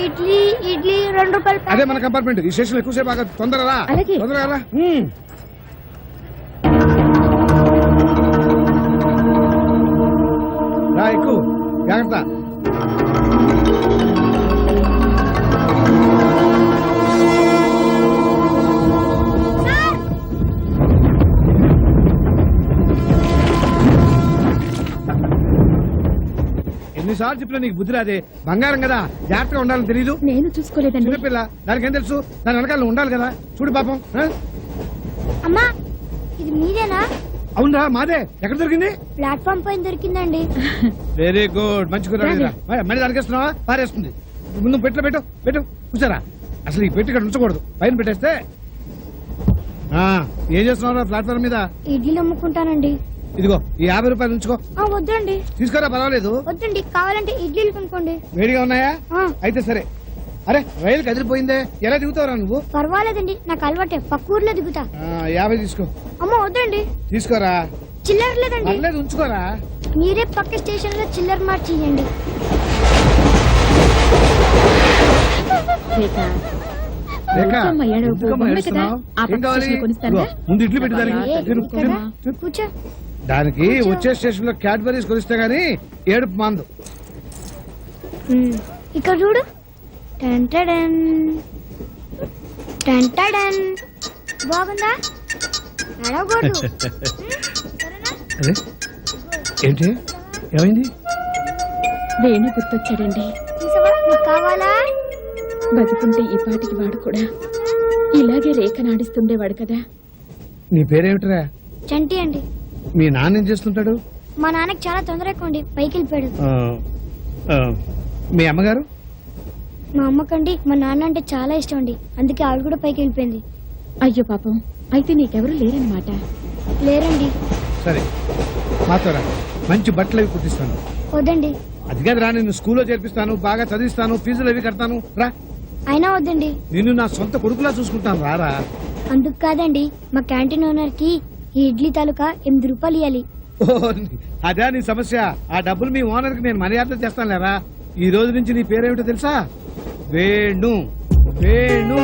ఇడ్లీ ఇడ్లీ 2 రూపాయలు అదే మన కంపార్ట్మెంట్. ఈ స్టేషన్ ఎక్కువసేపు బాగా తొందరగా రా. రా ఎక్కువ జాగ్రత్త. ఎన్నిసార్లు చెప్పినా నీకు బుద్ధి రాదే. బంగారం కదా, జాగ్రత్తగా ఉండాలని తెలీదు. నేను చూసుకోలేదండి. చిన్నపిల్ల, దానికి ఏం తెలుసు? దాని వెనకాల ఉండాలి కదా. చూడు పాపం. అమ్మా ఇది మీదేనా? అవునరా, మాదే. ఎక్కడ దొరికింది? ప్లాట్ఫామ్ పైన దొరికిందండి. వెరీ గుడ్, మంచి కుర్రాడిరా. మళ్ళీ దానికేస్తున్నావా? పారేస్తుంది. ముందు పెట్టు పెట్టు పెట్టు. కూర్చారా? అసలు ఈ పెట్టి ఇక్కడ ఉంచకూడదు, పైన పెట్టేస్తే. ఏం చేస్తున్నావు ప్లాట్ఫామ్ మీద? ఇడ్లీలు అమ్ముకుంటానండి. ఇదిగో ఈ 50 రూపాయలు ఉంచుకో. వద్దండి. తీసుకోరా, పర్వాలేదు. వద్దండి, కావాలంటే ఇడ్లీలు కొనుక్కోండి. వేడిగా ఉన్నాయా? అయితే సరే. అరే రైలు కదిలిపోయిందే, ఎలా దిగుతావురా నువ్వు? పర్వాలేదండి, నాకు అలవాటే. పక్క ఊర్లో దిగుతా. 50 తీసుకో. అమ్మ వద్దండి. తీసుకోరా. చిల్లర లేదండి. పర్లేదు, ఉంచుకోరా. మీరే పక్క స్టేషన్ లో చిల్లర మార్చేయండి. ముందు ఇడ్లీ పెట్టి దానికి. కూర్చో. దానికి వచ్చే స్టేషన్ లో క్యాడ్బరీస్ కొనిస్తే గానీ ఏడుపు మాందు. ఇక్కడ చూడు. టెంటడన్ టెంటడన్. బాగుందా? నడవకూడదు. అదే ఏంటి, ఏమైంది? వేణు గుర్తొచ్చాడండి. కావాలా? బతుకుంటే ఈ పాటికి వాడు కూడా ఇలాగే రేఖ నాడిస్తుండేవాడు కదా. నీ పేరేమిటరా? చంటి అండి. మీ నాన్న ఏం చేస్తుంటాడు? మా నాన్నకి చాలా తొందర ఎక్కువ అండి, పైకి వెళ్ళిపోయాడు. మీ అమ్మగారు? మా అమ్మకండి మా నాన్న అంటే చాలా ఇష్టం అండి, అందుకే ఆవిడ కూడా పైకి వెళ్ళిపోయింది. అయ్యో పాపం, అయితే నీకెవరు లేరన్నమాట. లేరండి. సరే మాతోరా, మంచి బట్టలు అవి కుట్టిస్తాను. వద్దండి. అది కాదురా, నేను స్కూల్లో చేర్పిస్తాను, బాగా చదివిస్తాను, ఫీజులు అవి కడతాను. రా. అయినా వద్దండి. నేను నా సొంత కొడుకులా చూసుకుంటాను. రారా. అందుకు కాదండి, మా క్యాంటీన్ ఓనర్ కి ఈ ఇడ్లీ తాలూకా 8 రూపాయలు ఇవ్వాలి. అదే నీ సమస్య. ఆ డబ్బులు మీ ఓనర్ కి నేను మర్యాద చేస్తాను లేరా. ఈ రోజు నుంచి నీ పేరేమిటో తెలుసా? వేణు. వేణు.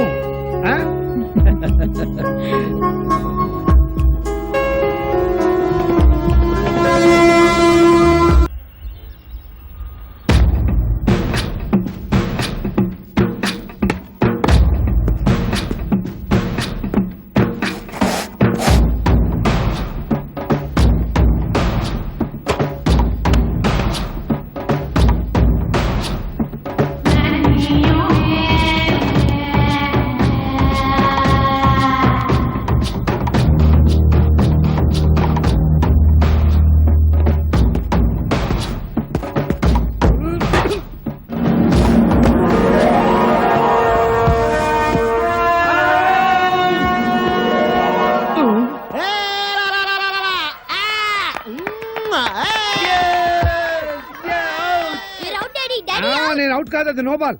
నేను అవుట్ కాదు, అది నో బాల్.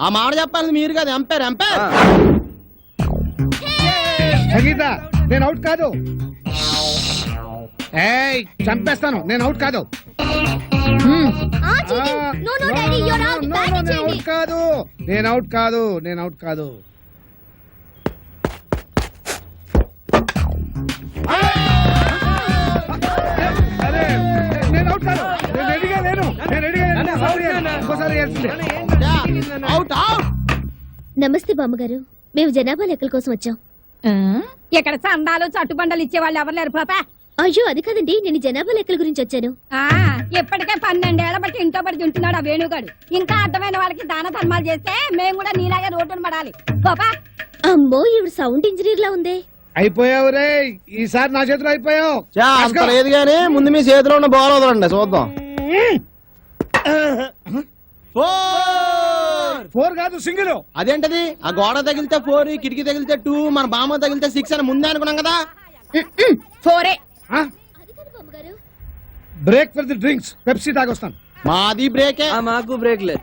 ఆ మాట చెప్పాలి మీరు కాదు, ఎంపైర్. ఎంపైర్ సంగీత, నేను అవుట్ కాదు. ఏయ్ చంపేస్తాను, నేను అవుట్ కాదు. అవుట్ కాదు, నేను అవుట్ కాదు, నేను అవుట్ కాదు. నేను అవుట్ కాదు, నేను రెడీగా లేను, నేను రెడీగా లేను. ఇంకోసారి అవుట్. నమస్తే బామ్మగారు, మేము జనాభా లెక్కల కోసం వచ్చాం. ఇక్కడ చందాలు చట్టుబండలు ఇచ్చే వాళ్ళు ఎవరు లేరు పాప. అయ్యో అది కాదండి, నేను జనాభా లెక్కల గురించి వచ్చాను. ఇప్పటికే 12 ఏళ్ల బట్టి ఇంట్లో పడి తింటున్నాడు ఆ వేణుగాడు. ఇంకా అర్థమైన వాళ్ళకి దాన ధర్మాలు చేస్తే మేము కూడా నీలాగే రోడ్డును పడాలి. పాపా అమ్మో, ఇవి సౌండ్ ఇంజనీర్ లా ఉంది. అయిపోయావు రే, ఈసారి నా చేతిలో అయిపోయావు. అంత లేదు గానీ ముందు మీ చేతిలో ఉన్న బాల్ వదలండి చూద్దాం. 4 కాదు, సింగిల్. అదేంటది? ఆ గోడ తగిలితే 4, కిటికీ తగిలితే 2, మన బామ్మ తగిలితే 6 అని ముందే అనుకున్నాం కదా. 4 break for the drinks. Pepsi తాగొస్తాను. మాది బ్రేకే. మాకు బ్రేక్ లేదు.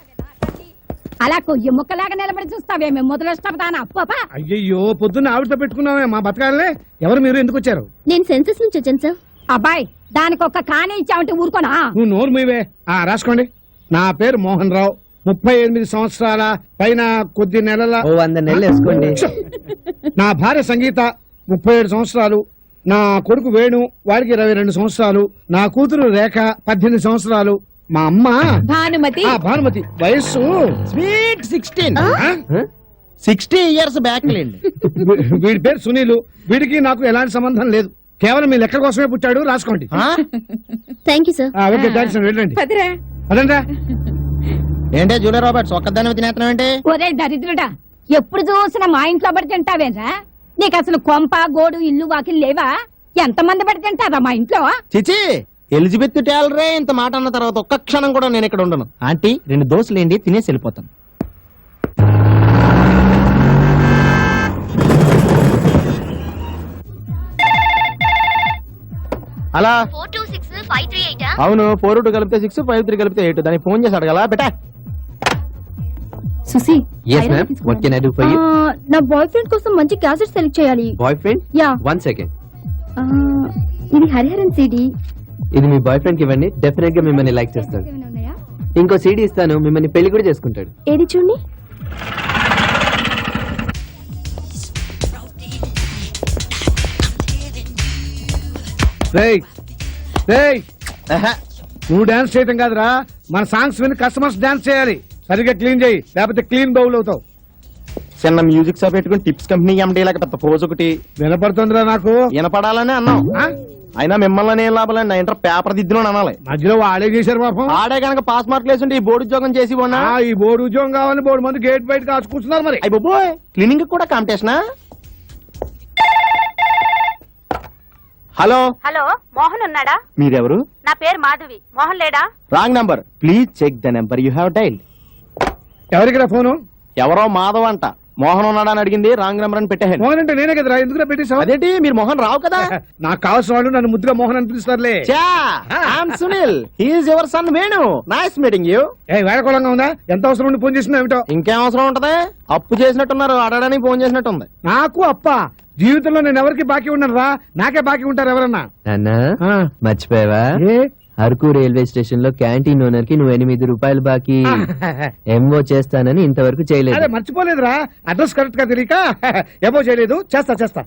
అలా కొయ్యి ముక్కలాగా నిలబడి చూస్తావేమే మొదలొస్తాను. పాపా అయ్యయ్యో, పొద్దున్న ఆవిడతో పెట్టుకున్నామే మా బతకాలే. ఎవరు మీరు, ఎందుకు వచ్చారు? నేను సెన్సస్ నుంచి వచ్చాను సార్. అబ్బాయి, దానికి ఒక్క కానే ఇచ్చావంటే ఊరుకోనా? నువ్వు నోరు మీవే. రాసుకోండి. నా పేరు మోహన్ రావు, 38 సంవత్సరాల పైన కొద్ది నెలల 100 నెలలు వేసుకోండి. నా భార్య సంగీత 37 సంవత్సరాలు, నా కొడుకు వేణు వాడికి 22 సంవత్సరాలు, నా కూతురు రేఖ 18 సంవత్సరాలు, మా అమ్మ భానుమతి భానుమతి వయస్సు స్వీట్ 16. ఆ? 60 ఇయర్స్ బ్యాక్ లేండి. వీడి పేరు సునీలు. వీడికి నాకు ఎలాంటి సంబంధం లేదు. కేవలం మీ లెక్క కోసమే పుట్టాడు, రాసుకోండి. Thank you sir. Okay thanks అండి, వెళ్ళండి. పదిరా అదంతా ఏంటే జూలియా రాబర్ట్స్ ఒక్కదాన్ని తినేస్తున్నావు ఏంటి? ఒరే దరిద్రుడా, ఎప్పుడు చూసినా మా ఇంట్లో పడి తింటావేరా? నీకు అసలు కొంప గోడు ఇల్లు వాకిలు లేవా? ఎంతమంది పడి తింటారా మా ఇంట్లో? చిచి, ఎలిజబెత్ టేలరే ఇంత మాట అన్న తర్వాత ఒక్క క్షణం కూడా నేను ఇక్కడ ఉండను. ఆంటీ 2 దోశలు ఏంటి, తినేసి వెళ్ళిపోతాను. అలా 426-538 అవును, 4 కలిపితే 6, 5 కలిపితే 8. దానికి ఫోన్ చేసి అడగలా బెటా? సుసి Yes, ma'am. What can I do for you? నా బాయ్ ఫ్రెండ్ కోసం మంచి క్యాసెట్ సెలెక్ట్ చేయాలి. Boyfriend? Yeah 1 second. ఇది హరిహరన్ సిడి. ఇది మీ బాయ్ ఫ్రెండ్ కి ఇవ్వండి, డెఫినెట్ గా మిమ్మల్ని లైక్ చేస్తాడు. ఇంకో సీడీ ఇస్తాను, మిమ్మల్ని పెళ్లి కూడా చేసుకుంటాడు. ఏది చూడండి. రేయ్ రేయ్, ఆహా. నువ్వు డాన్స్ చేయటం కాదురా, మన సాంగ్స్ విని కస్టమర్స్ డాన్స్ చేయాలి. సరిగ్గా క్లీన్ చేయి, లేకపోతే క్లీన్ బౌల్ అవుతావు. చిన్న మ్యూజిక్ షాప్ పెట్టుకుని టిప్స్ కంపెనీ ఎండి లేక పెద్ద పోజ్ ఒకటి వినపడుతుందిరా నాకు. వినపడాలనే అన్నాం. ఆ? అయినా మిమ్మల్ని ఏం లాభాలండి, నా ఇంటర్ పేపర్ దిద్దును అనాలి. మధ్యలో వాడే చేశారు పాపం. ఆడే కనుక పాస్ మార్కులు వేసుంటే ఈ బోర్డు ఉద్యోగం చేసి ఉన్నా. ఈ బోర్డు ఉద్యోగం కావాలని బోర్డు మంది గేట్ బయట కాచు కూర్చున్నారు మరి. అయ్యి బాబోయ్, క్లీనింగ్ కూడా కాంపిటీషనా? హలో హలో, మోహన్ ఉన్నాడా? మీరెవరు? నా పేరు మాధవి. మోహన్ లేడా? Wrong number, please check the number you have dialled. ఎవరికిరా ఫోను? ఎవరో మాధవ్ అంట. మోహన్ ఉన్నాడా అని అడిగింది, రాంగ్ నెంబర్ అని పెట్టాను. మోహన్ అంటే నేనే కదరా, ఎందుకు పెట్టేశావు? అదేంటి, మీరు మోహన్ రావు కదా? నాకు కావాల్సిన వాళ్ళు నన్ను ముద్దుగా మోహన్ అని పిలుస్తారులే. Sunil, he is your son Venu. Nice meeting you. వేడకోళంగా ఉందా? ఎంత అవసరం ఉండి ఫోన్ చేసిందో ఏమిటో. ఇంకేం అవసరం ఉంటది? అప్పు చేసినట్టున్నారు, అడగడానికి ఫోన్ చేసినట్టుంది. నాకు అప్ప జీవితంలో నేను ఎవరికి బాకీ ఉన్నాను రా, నాకే బాకీ ఉంటారు ఎవరన్నా. అన్నా ఆ. మర్చిపోయావా? ఏ? అరకు రైల్వే స్టేషన్ లో క్యాంటీన్ ఓనర్ కి నువ్వు 8 రూపాయలు బాకీ ఎంఓ చేస్తానని ఇంతవరకు అదే చేయలేదు. మర్చిపోలేదురా, అడ్రస్ కరెక్ట్ గా తెలియక ఏమో చేయలేదు. చేస్తా.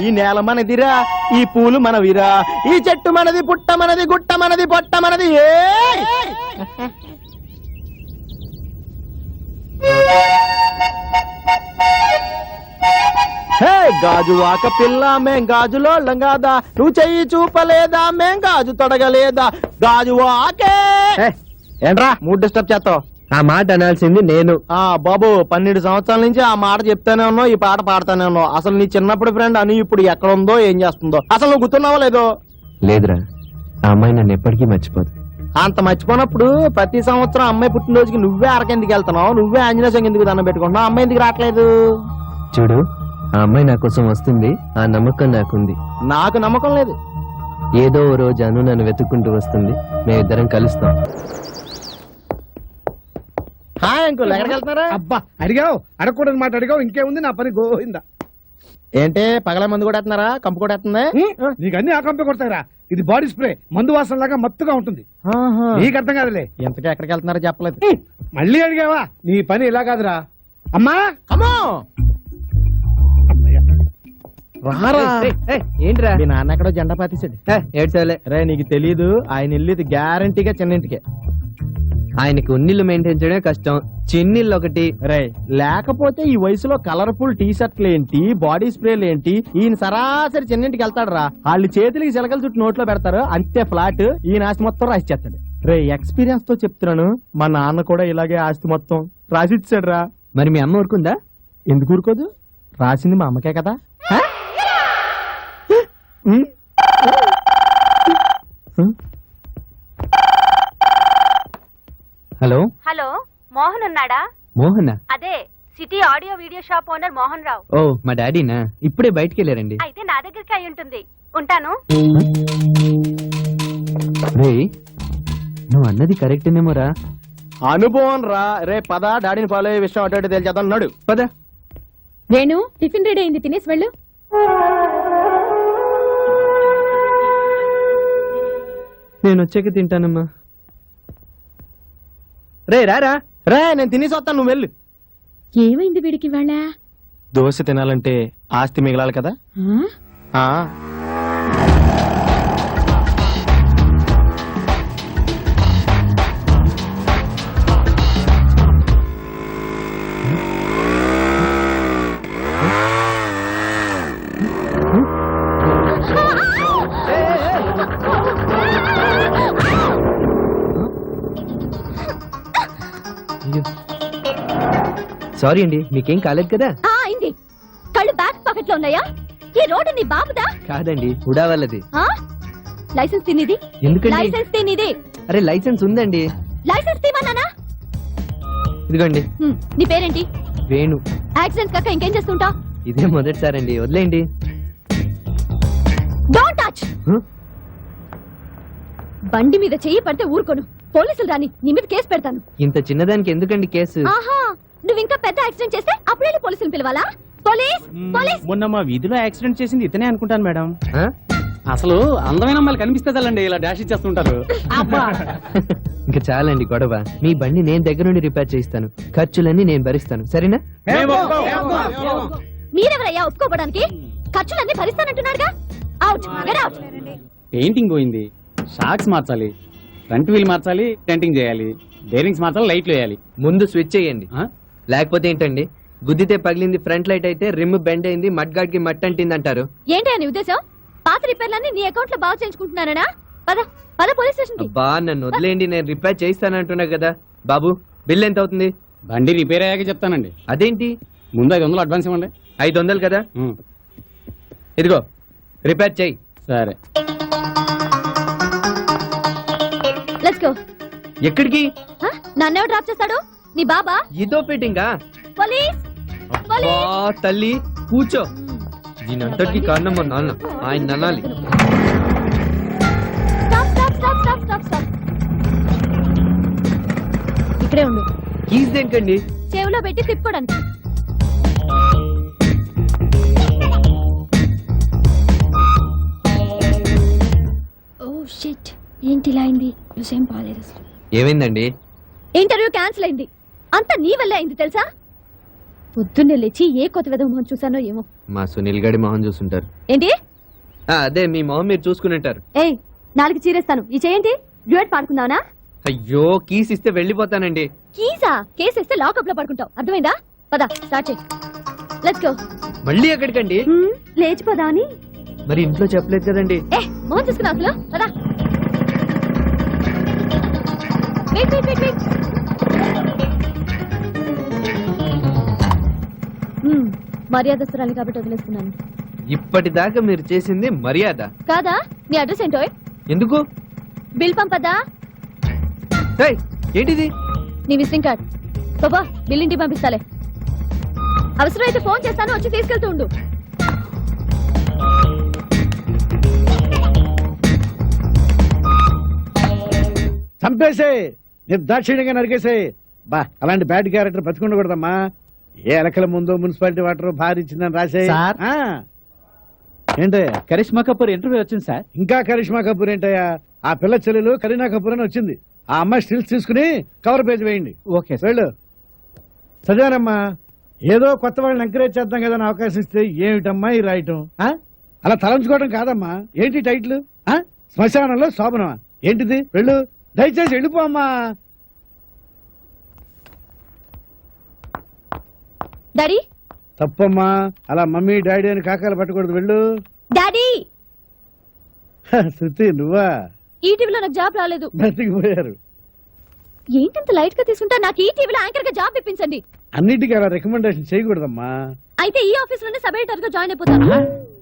ఈ నేల మనదిరా, ఈ పూలు మనవిరా, ఈ చెట్టు మనది, పుట్ట మనది, గుట్ట మనది, పొట్ట మనది. హే గాజు వాక పిల్ల, మేం గాజులో లంగాదా, నువ్వు చెయ్యి చూపలేదా, మేం గాజు తొడగలేదా, గాజు వాకే. ఏంట్రా మూడ్ డిస్టర్బ్ చేస్తావు? ఆ మాట అనాల్సింది నేను. బాబు 12 సంవత్సరాల నుంచి ఆ మాట చెప్తానే ఉన్నావు, ఈ పాట పాడుతానే ఉన్నావు. అసలు నీ చిన్నప్పుడు ఫ్రెండ్ అని ఇప్పుడు ఎక్కడ ఉందో, ఏం చేస్తుందో అసలు నువ్వు గుర్తున్నావా లేదో? లేదురా, ఆ అమ్మాయి నన్ను ఎప్పటికీ మర్చిపోదు. అంత మర్చిపోయినప్పుడు ప్రతి సంవత్సరం అమ్మాయి పుట్టినరోజుకి నువ్వే అరకెందుకు వెళ్తున్నావు, నువ్వే ఆంజనేయ స్వామి ఎందుకు దండం పెట్టుకుంటున్నావు, అమ్మాయి ఎందుకు రావట్లేదు? చూడు, ఆ అమ్మాయి నా కోసం వస్తుంది, ఆ నమ్మకం నాకుంది. నాకు నమ్మకం లేదు. ఏదో ఓ రోజు అను నన్ను వెతుక్కుంటూ వస్తుంది, మేమిద్దరం కలుస్తాం. హాయ్ అంకుల్, ఎక్కడికి వెళ్తున్నారా? అబ్బా అడిగావు, అడగకూడదు మాట అడిగావు. ఇంకేముంది, నా పని గోయిందా. ఏంటి పగల మందు కూడా వేస్తున్నారా? కంపు కూడా వేస్తుంది? నీకు అన్ని ఆకంపే కొడతారా? ఇది బాడీ స్ప్రే, మందు వాసన లాగా మత్తుగా ఉంటుంది. నీకు అర్థం కాదులే. ఎంతకీ ఎక్కడికి వెళ్తున్నారో చెప్పలేదు. మళ్ళీ అడిగావా? నీ పని ఇలా కాదురా. అమ్మా అమ్మో, రారా. ఏంట్రా? మీ నాన్న ఎక్కడో జెండా పాతేసాడు. ఏడ్చాలే. రే నీకు తెలీదు, ఆయన వెళ్ళేది గ్యారంటీగా చిన్నింటికే. ఆయనకి ఉన్నిళ్ళు మెయింటైన్ చేయడమే కష్టం, చిన్నిళ్ళు ఒకటి. రే లేకపోతే ఈ వయసులో కలర్ఫుల్ టీ షర్ట్లు ఏంటి, బాడీ స్ప్రేలు ఏంటి? ఈయన సరాసరి చిన్నింటికి వెళ్తాడు రా. వాళ్ళు చేతులకి చిలకలు చుట్టూ నోట్లో పెడతారు, అంతే ఫ్లాట్. ఈయన ఆస్తి మొత్తం రాసి చేస్తాడు. రే ఎక్స్పీరియన్స్ తో చెప్తున్నాను, మా నాన్న కూడా ఇలాగే ఆస్తి మొత్తం రాసిచ్చాడు రా. మరి మీ అమ్మ ఊరుకుందా? ఎందుకు ఊరుకోదు? రాసింది మా అమ్మకే కదా. హలో హలో మోహన్ ఉన్నాడా? మోహన్ అదే city audio video shop owner Mohan Rao. Oh మా డాడీనా ఇప్పుడే బయటికి వెళ్ళారండి. అయితే నా దగ్గరికి అయి ఉంటుంది. ఉంటాను. రే నువ్వు అన్నది కరెక్టేనేమోరా. అనుభవం రా. రే పద, డాడీని ఫాలో అయ్యే విషయం అటు తెలిచేద్దాం. అన్నాడు పద. వేణు టిఫిన్ రెడీ అయింది, తినేసి వెళ్ళు. నేను వచ్చాక తింటానమ్మా. రే రారా. రే నేను తినేసి వస్తాను, నువ్వు వెళ్ళు. ఏమైంది వీడికి వాళ్ళ? దోశ తినాలంటే ఆస్తి మిగలాలి కదా. ఆ సారీ అండి, మీకేం కాలేదు కదా? అయింది. కళ్ళు బ్యాక్ పాకెట్ లో ఉన్నాయా? ఈ రోడ్డు నీ బాబుదా? కాదండి, హుడా వాళ్ళది. లైసెన్స్ తినేది? ఎందుకండి? లైసెన్స్ తినేది? అరే లైసెన్స్ ఉందండి. లైసెన్స్ తీమన్నానా? ఇదిగోండి. నీ పేరేంటి? వేణు. యాక్సిడెంట్ కాక ఇంకేం చేస్తుంటా? ఇదే మొదటిసారండి, వదిలేయండి. Don't touch. బండి మీద చెయ్యి పడితే ఊరుకోను. పోలీసులు రాని నీ మీద కేసు పెడతాను. ఇంత చిన్నదానికి ఎందుకండి కేసు? ఆహా, నువ్వు ఇంకా పెద్ద యాక్సిడెంట్ చేస్తే అప్పుడే పోలీసులు పిలవాలా? Police police. మొన్న మా వీధిలో యాక్సిడెంట్ చేసింది ఇతనే అనుకుంటాను మేడం. ఆ? అసలు అందమైన అమ్మాయిలు కనిపిస్తే చాలండి ఇలా డాష్ ఇచ్చేస్తుంటారు. ఇంకా చాలండి గొడవ. మీ బండి నేను దగ్గర నుండి రిపేర్ చేయిస్తాను, ఖర్చులన్నీ నేను భరిస్తాను, సరేనా? మీరెవరయ్యా ఒప్పుకోవడానికి? ఖర్చులన్నీ భరిస్తానంటున్నారుగా. Out, get out. పెయింటింగ్ పోయింది, షాక్స్ మార్చాలి, ఫ్రంట్ వీల్ మార్చాలి, డెంటింగ్ చేయాలి, బేరింగ్స్ మార్చాలి, లైట్లు వేయాలి. ముందు స్విచ్ చేయండి. ఆ? లేకపోతే ఏంటండి, గుద్దితే పగిలింది ఫ్రంట్ లైట్ అయితే రిమ్ బెండ్ అయింది, మడ్ గార్డ్ కి మట్ అంటింది అంటారు. ఏంటి అని ఉద్దేశం? పాత రిపేర్లన్నీ నీ అకౌంట్ లో బాగు చేయించుకుంటున్నానా? పద పద పోలీస్ స్టేషన్ కి. అబ్బా నన్ను వదిలేండి, నేను రిపేర్ చేయిస్తానంటున్నా కదా. బాబు బిల్ ఎంత అవుతుంది? బండి రిపేర్ అయ్యాక చెప్తానండి. అదేంటి ముందు 500 అడ్వాన్స్ ఇవ్వండి. 500 కదా, ఉం. ఇదిగో రిపేర్ చేయి. సరే. Let's go. ఎక్కడికి? నన్నేవో డ్రాప్ చేస్తాడు? నీ బాబా? ఇదో ఫిట్టింగా? పోలీస్ అబ్బా తల్లి కూర్చో. దీనంతటికి కారణం మా నాన్న, ఆయన అనాలి. Stop stop stop stop stop stop. ఇక్కడే ఉండు. కీస్ దేనికండి? చెవిలో పెట్టి తిప్పుకోడానికి. ఓ షిట్, ఏంటి ఇలా అయింది? విషయం బాలేదు. ఏమైందండి? ఇంటర్వ్యూ క్యాన్సిల్ అయింది. అంతా నీ వల్లే అయింది తెలుసా? పొద్దున్నే లేచి ఏ కొత్త విధ మొహం చూసానో ఏమో. మా సునీల్ గడి మొహం చూసుంటారు. ఏంటి? అదే మీ మొహం మీరు చూసుకుని ఉంటారు. ఏయ్, నాలుగు చీరేస్తాను. ఈ చేయండి. డ్యూయట్ పాడుకుందావునా? అయ్యో కీస్ ఇస్తే వెళ్ళిపోతానండి. కీసా? కేసేస్తే లాకప్ లో పడుకుంటావు, అర్థమైందా? పద స్టార్ట్ చేయి. Let's go. మళ్ళీ ఎక్కడికండి? లేచిపోదామని. మరి ఇంట్లో చెప్పలేదు కదండి. మొహం చూసుకున్నా అసలు. పద. Wait wait wait wait. మర్యాదస్తురాలి కాబట్టి వదిలేస్తున్నాను. ఇప్పటిదాకా మీరు చేసింది మర్యాద కాదా? నీ అడ్రస్ ఏంటో? ఎందుకు? బిల్ పంపదా? ఏయ్, ఏంటిది? నీ విజిటింగ్ కార్డ్. బాబా బిల్ ఇంటికి పంపిస్తాలే. అవసరమైతే ఫోన్ చేస్తాను, వచ్చి తీసుకెళ్తూ ఉండు. చంపేసే, నిర్దాక్షిణ్యంగా నరికేసే. బా అలాంటి బ్యాడ్ క్యారెక్టర్ బతికుండకూడదమ్మా. ఏ ఎలకల ముందు మున్సిపాలిటీ వాటర్ భారీ ఇచ్చిందని రాసే. సార్. ఏంటయ్యా? కరిష్మా కపూర్ ఇంటర్వ్యూ వచ్చింది సార్. ఇంకా కరిష్మా కపూర్ ఏంటయ్యా? ఆ పిల్ల చెల్లెలు కరీనా కపూర్ అని వచ్చింది. ఆ అమ్మాయి స్టిల్స్ తీసుకుని కవర్ పేజ్ వేయండి. Okay sir. వెళ్ళు. చదివానమ్మా. ఏదో కొత్త వాళ్ళని ఎంకరేజ్ చేద్దాం కదా అని అవకాశం ఇస్తే ఏమిటమ్మా ఈ రాయటం? అలా తలంచుకోవడం కాదమ్మా. ఏంటి టైటిల్? శ్మశానంలో శోభనమా? ఏంటిది? వెళ్ళు, దయచేసి వెళ్ళిపో అమ్మా. డాడీ. తప్పమ్మా, అలా మమ్మీ డాడీ అని కాకాలు పట్టకూడదు. వెళ్ళు. డాడీ. శృతి నువ్వా? ఈ టీవీలో నాకు జాబ్ రాలేదు. బతికిపోయారు. ఏంటంత లైట్ గా తీసుకుంటా? నాకు ఈ టీవీలో యాంకర్ గా జాబ్ ఇప్పించండి. అన్నిటికీ అలా రికమెండేషన్ చేయకూడదమ్మా. అయితే ఈ ఆఫీస్ లోనే సబ్ ఎడిటర్ గా జాయిన్ అయిపోతాను.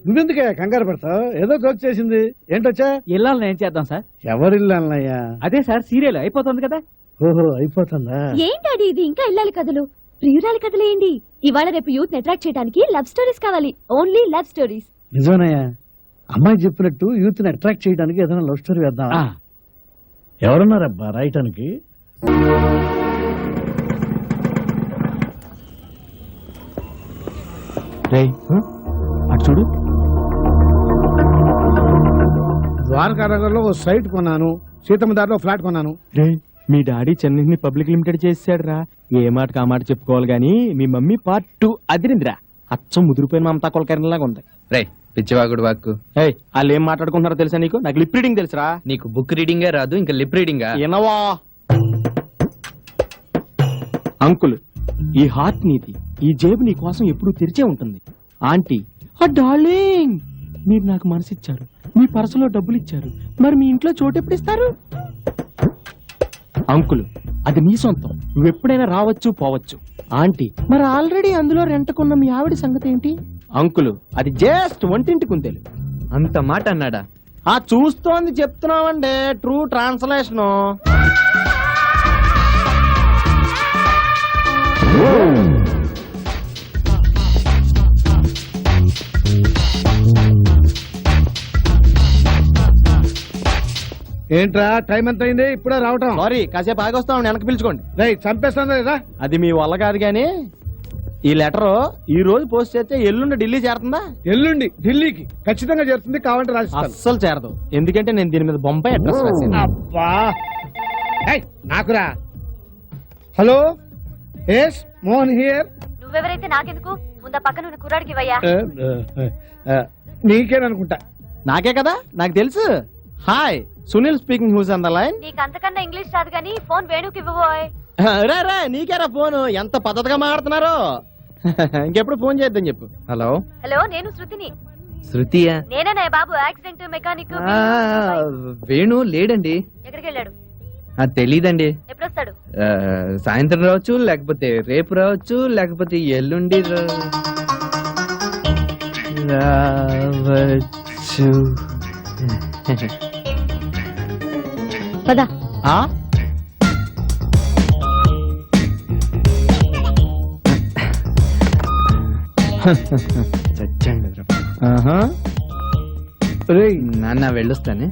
నువ్వెందుకే కంగారు పడతావు? ఏదో జోక్ చేసింది. ఏంటొచ్చా? ఇల్లాలని ఏం చేద్దాం సార్? ఎవరిల్లు అన్నయ్యా? అదే సార్ సీరియల్ అయిపోతుంది కదా. ఓహో, అయిపోతుందా? ఏంటది ఇది? ఇంకా ఇల్లాలి కథలు, ప్రియురాలి కథలు ఏంటి? ఇవాళ రేపు యూత్ అట్రాక్ట్ చేయడానికి లవ్ స్టోరీస్ కావాలి. Only love stories. నిజమేనయ్యా. అమ్మాయి చెప్పినట్టు యూత్ ని అట్రాక్ట్ చేయడానికి ఏదైనా లవ్ స్టోరీ వేద్దాం. ఎవరున్నారబ్బా రాయటానికి? రేయ్, అటు చూడు. ద్వారకానగర్లో ఓ సైట్ కొన్నాను, సీతమ్మ దారిలో ఫ్లాట్ కొన్నాను. రేయ్, మీ డాడీ చెన్నైని పబ్లిక్ లిమిటెడ్ చేసాడు రా. ఏ మాటకు ఆ మాట చెప్పుకోవాలి గానీ మీ మమ్మీ పార్ట్ 2 అదిరిందిరా. అచ్చం ముదిరిపోయిన మమతా కొలకరణలాగా ఉంది. రే పిచ్చివాగుడు వాక్కు. ఏయ్, వాళ్ళు ఏం మాట్లాడుకుంటున్నారో తెలుసా నీకు? నాకు లిప్ రీడింగ్ తెలుసురా. నీకు బుక్ రీడింగే రాదు, ఇంకా లిప్ రీడింగా? ఎనవా అంకుల్, ఈ హార్ట్ నీది, ఈ జేబు నీ కోసం ఎప్పుడూ తెరిచే ఉంటుంది. ఆంటీ, ఆ డార్లింగ్, మీరు నాకు మనసిచ్చారు, మీ పర్సులో డబ్బులు ఇచ్చారు, మరి మీ ఇంట్లో చోటు ఎప్పుడు ఇస్తారు? అంకుల్, అది నీ సొంతం, నువ్వెప్పుడైనా రావచ్చు పోవచ్చు. ఆంటీ, మరి ఆల్రెడీ అందులో రెంటకున్న మీ ఆవిడ సంగతి ఏంటి? అంకుల్, అది జస్ట్ వంటింటి కుందేలు. అంత మాట అన్నాడా? ఆ చూస్తోంది చెప్తున్నామండి, ట్రూ ట్రాన్స్లేషన్. ఏంట్రా టైం ఎంత అయింది? ఇప్పుడే రావటం? సారీ, కాసేపు ఆగొస్తాం, వెనక్కి పిలుచుకోండి. రేయ్, చంపేస్తాను కదా. అది మీ వల్ల కాదు గానీ ఈ లెటర్ ఈ రోజు పోస్ట్ చేస్తే ఎల్లుండి ఢిల్లీ చేరుతుందా? ఎల్లుండి ఢిల్లీకి ఖచ్చితంగా చేరుతుంది, కావాలంటే రాసిస్తాను. అస్సలు చేరదు, ఎందుకంటే నేను దీని మీద బొంబాయి అడ్రస్ రాశాను. అబ్బా, ఏయ్, నాకురా. Hello, yes Mohan here. నువ్వెవరైతే నాకెందుకు? ముందా పక్కన ఉన్న కుర్రాడికి ఇవ్వయ్యా. నీకేననుకుంటా. నాకే కదా, నాకు తెలుసు. Hi, Sunil speaking, who's on the line? నీకు అంతకన్నా ఇంగ్లీష్ రాదు కానీ ఫోన్ వేణుకి ఇవ్వబోయ్. రే రే, నీకేరా ఫోన్? ఎంత పద్ధతిగా మాట్లాడుతున్నారు. ఇంకెప్పుడు ఫోన్ చేద్దాం చెప్పు. హలో హలో, నేను శృతిని. శృతియా? నేనేనా బాబు, యాక్సిడెంట్ మెకానిక్. ఆ, వేణు లేడండి. ఎక్కడికి వెళ్ళాడు? అది తెలీదండి. ఎప్పుడొస్తాడు? సాయంత్రం రావచ్చు, లేకపోతే రేపు రావచ్చు, లేకపోతే ఎల్లుండి రావచ్చు. పదా. ఆ? చచ్చండి ఆహా. రేయ్, నాన్న వెళ్ళొస్తానే.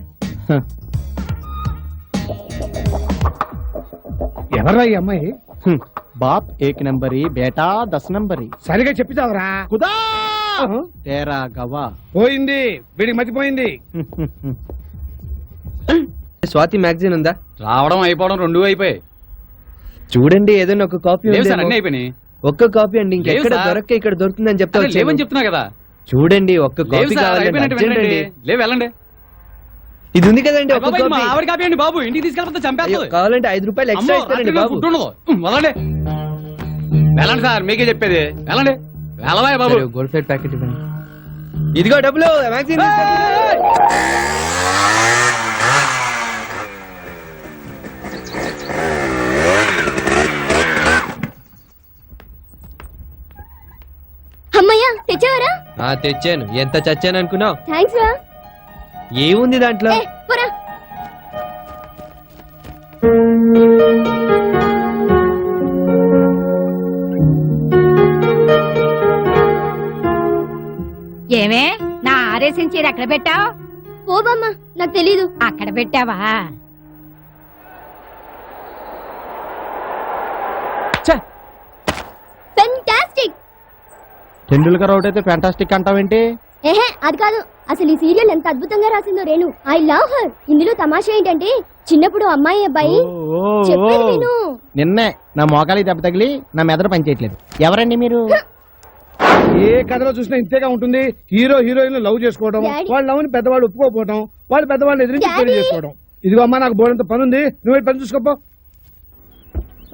ఎవర్రా ఈ అమ్మాయి? హ్మ్. బాప్ ఏక్ నంబరి, బేటా 10 నంబరి. సరిగా చెప్పిస్తావరా? కుదా తేరా గవా. పోయింది, వీడికి మర్చిపోయింది. స్వాతి మ్యాగజైన్ ఉందా? రావడం అయిపోవడం 2 అయిపోయాయి. చూడండి, ఏదైనా ఒక కాపీ లేవు సార్, అన్ని ఉందేమో. అయిపోయినాయి. ఒక్క కాపీ అండి, ఇంకెక్కడ లేవు సార్. దొరక్క ఇక్కడ దొరుకుతుందని చెప్తా అరే, లేవని వచ్చాను. చెప్తున్నా కదా. చూడండి, ఒక్క లేవు కాపీ సార్, కావాలండి, అయిపోయినట్టు అర్జెంట్ వెళ్ళండి. అండి. లేవు, వెళ్ళండి. ఇది ఉంది కదండి ఒక్క బాబాయ్, మా కాపీ. ఆవిడ కాపీ అండి బాబు, ఇంటికి తీసుకెళ్ళిపోతే అయ్యో, చంపేస్తుంది. కావాలంటే 5 రూపాయలు ఎక్స్ట్రా ఇస్తారండి బాబు. ఫుడ్ ఉండదు. వెళ్ళండి వెళ్ళండి సార్, మీకే చెప్పేది. వెళ్ళండి, వెళ్ళవా బాబు. గోల్డ్ ప్లేట్ ప్యాకెట్ ఇవ్వండి. ఇదిగో డబ్బులు, మ్యాగజైన్ అమ్మయ్యా, తెచ్చావరా? తెచ్చాను. ఎంత చచ్చాను అనుకున్నావు? థ్యాంక్స్ రా. ఏముంది దాంట్లో? ఏ, పోరా. ఏమే, నా ఆరేసిన చీర ఎక్కడ పెట్టావు? ఓ బామ్మ, నాకు తెలీదు. అక్కడ పెట్టావా? ఫెంటాస్టిక్. టెండూల్కర్ అవుట్ అయితే ఫ్యాంటాస్టిక్ అంటావేంటి? ఏహే, అది కాదు. అసలు ఈ సీరియల్ ఎంత అద్భుతంగా రాసిందో రేణు. I love her. ఇందులో తమాషా ఏంటంటే చిన్నప్పుడు అమ్మాయి అబ్బాయి ఓ, ఓ, చెప్పేది ఓ. విను. నిన్నే నా మోకాలి దెబ్బ తగిలి నా మెదడు పనిచేయట్లేదు. ఎవరండి మీరు? ఏ కథలో చూసినా ఇంతేగా ఉంటుంది. హీరో హీరోయిన్ లవ్ చేసుకోవడం, డాడీ. వాళ్ళ లవ్ ని పెద్దవాళ్ళు ఒప్పుకోపోవడం, వాళ్ళు పెద్దవాళ్ళు ఎదిరించి పెళ్లి డాడీ. చేసుకోవడం. ఇదిగో అమ్మా, నాకు బోడంత పని ఉంది, నువ్వు పని చూసుకోపో.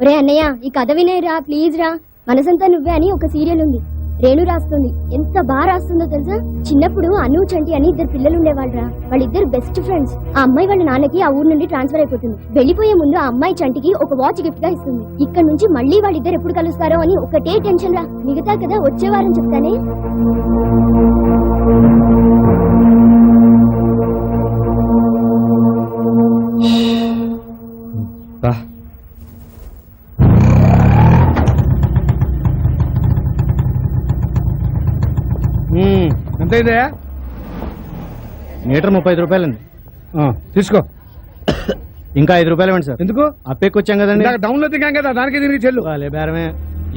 ఒరే అన్నయ్య, ఈ కథ వినేరా ప్లీజ్ రా. మనసంతా నువ్వే అని ఒక సీరియల్ ఉంది. రేణు రాస్తుంది. ఎంత బాగా రాస్తుందో తెలుసా? చిన్నప్పుడు అను చంటి అని ఇద్దరు పిల్లలు ఉండేవాళ్ళరా. వాళ్ళిద్దరు బెస్ట్ ఫ్రెండ్స్. ఆ అమ్మాయి వాళ్ళ నాన్నకి ఆ ఊరు నుండి ట్రాన్స్ఫర్ అయిపోతుంది. వెళ్ళిపోయే ముందు ఆ అమ్మాయి చంటికి ఒక వాచ్ గిఫ్ట్ గా ఇస్తుంది. ఇక్కడ నుంచి మళ్ళీ వాళ్ళిద్దరు ఎప్పుడు కలుస్తారో అని ఒకటే టెన్షన్ రా. మిగతా కదా వచ్చే వారం చెప్తానే. బా ఎంత అయిందయ్యా? మీటర్ 35 రూపాయలండి. తీసుకో. ఇంకా 5 రూపాయలు ఇవ్వండి సార్. ఎందుకు? అప్పెక్కొచ్చాం కదండి. డౌన్ లో దిగాం కదా, దానికి తిరిగి చెల్లు. వాళ్ళే బేరమే.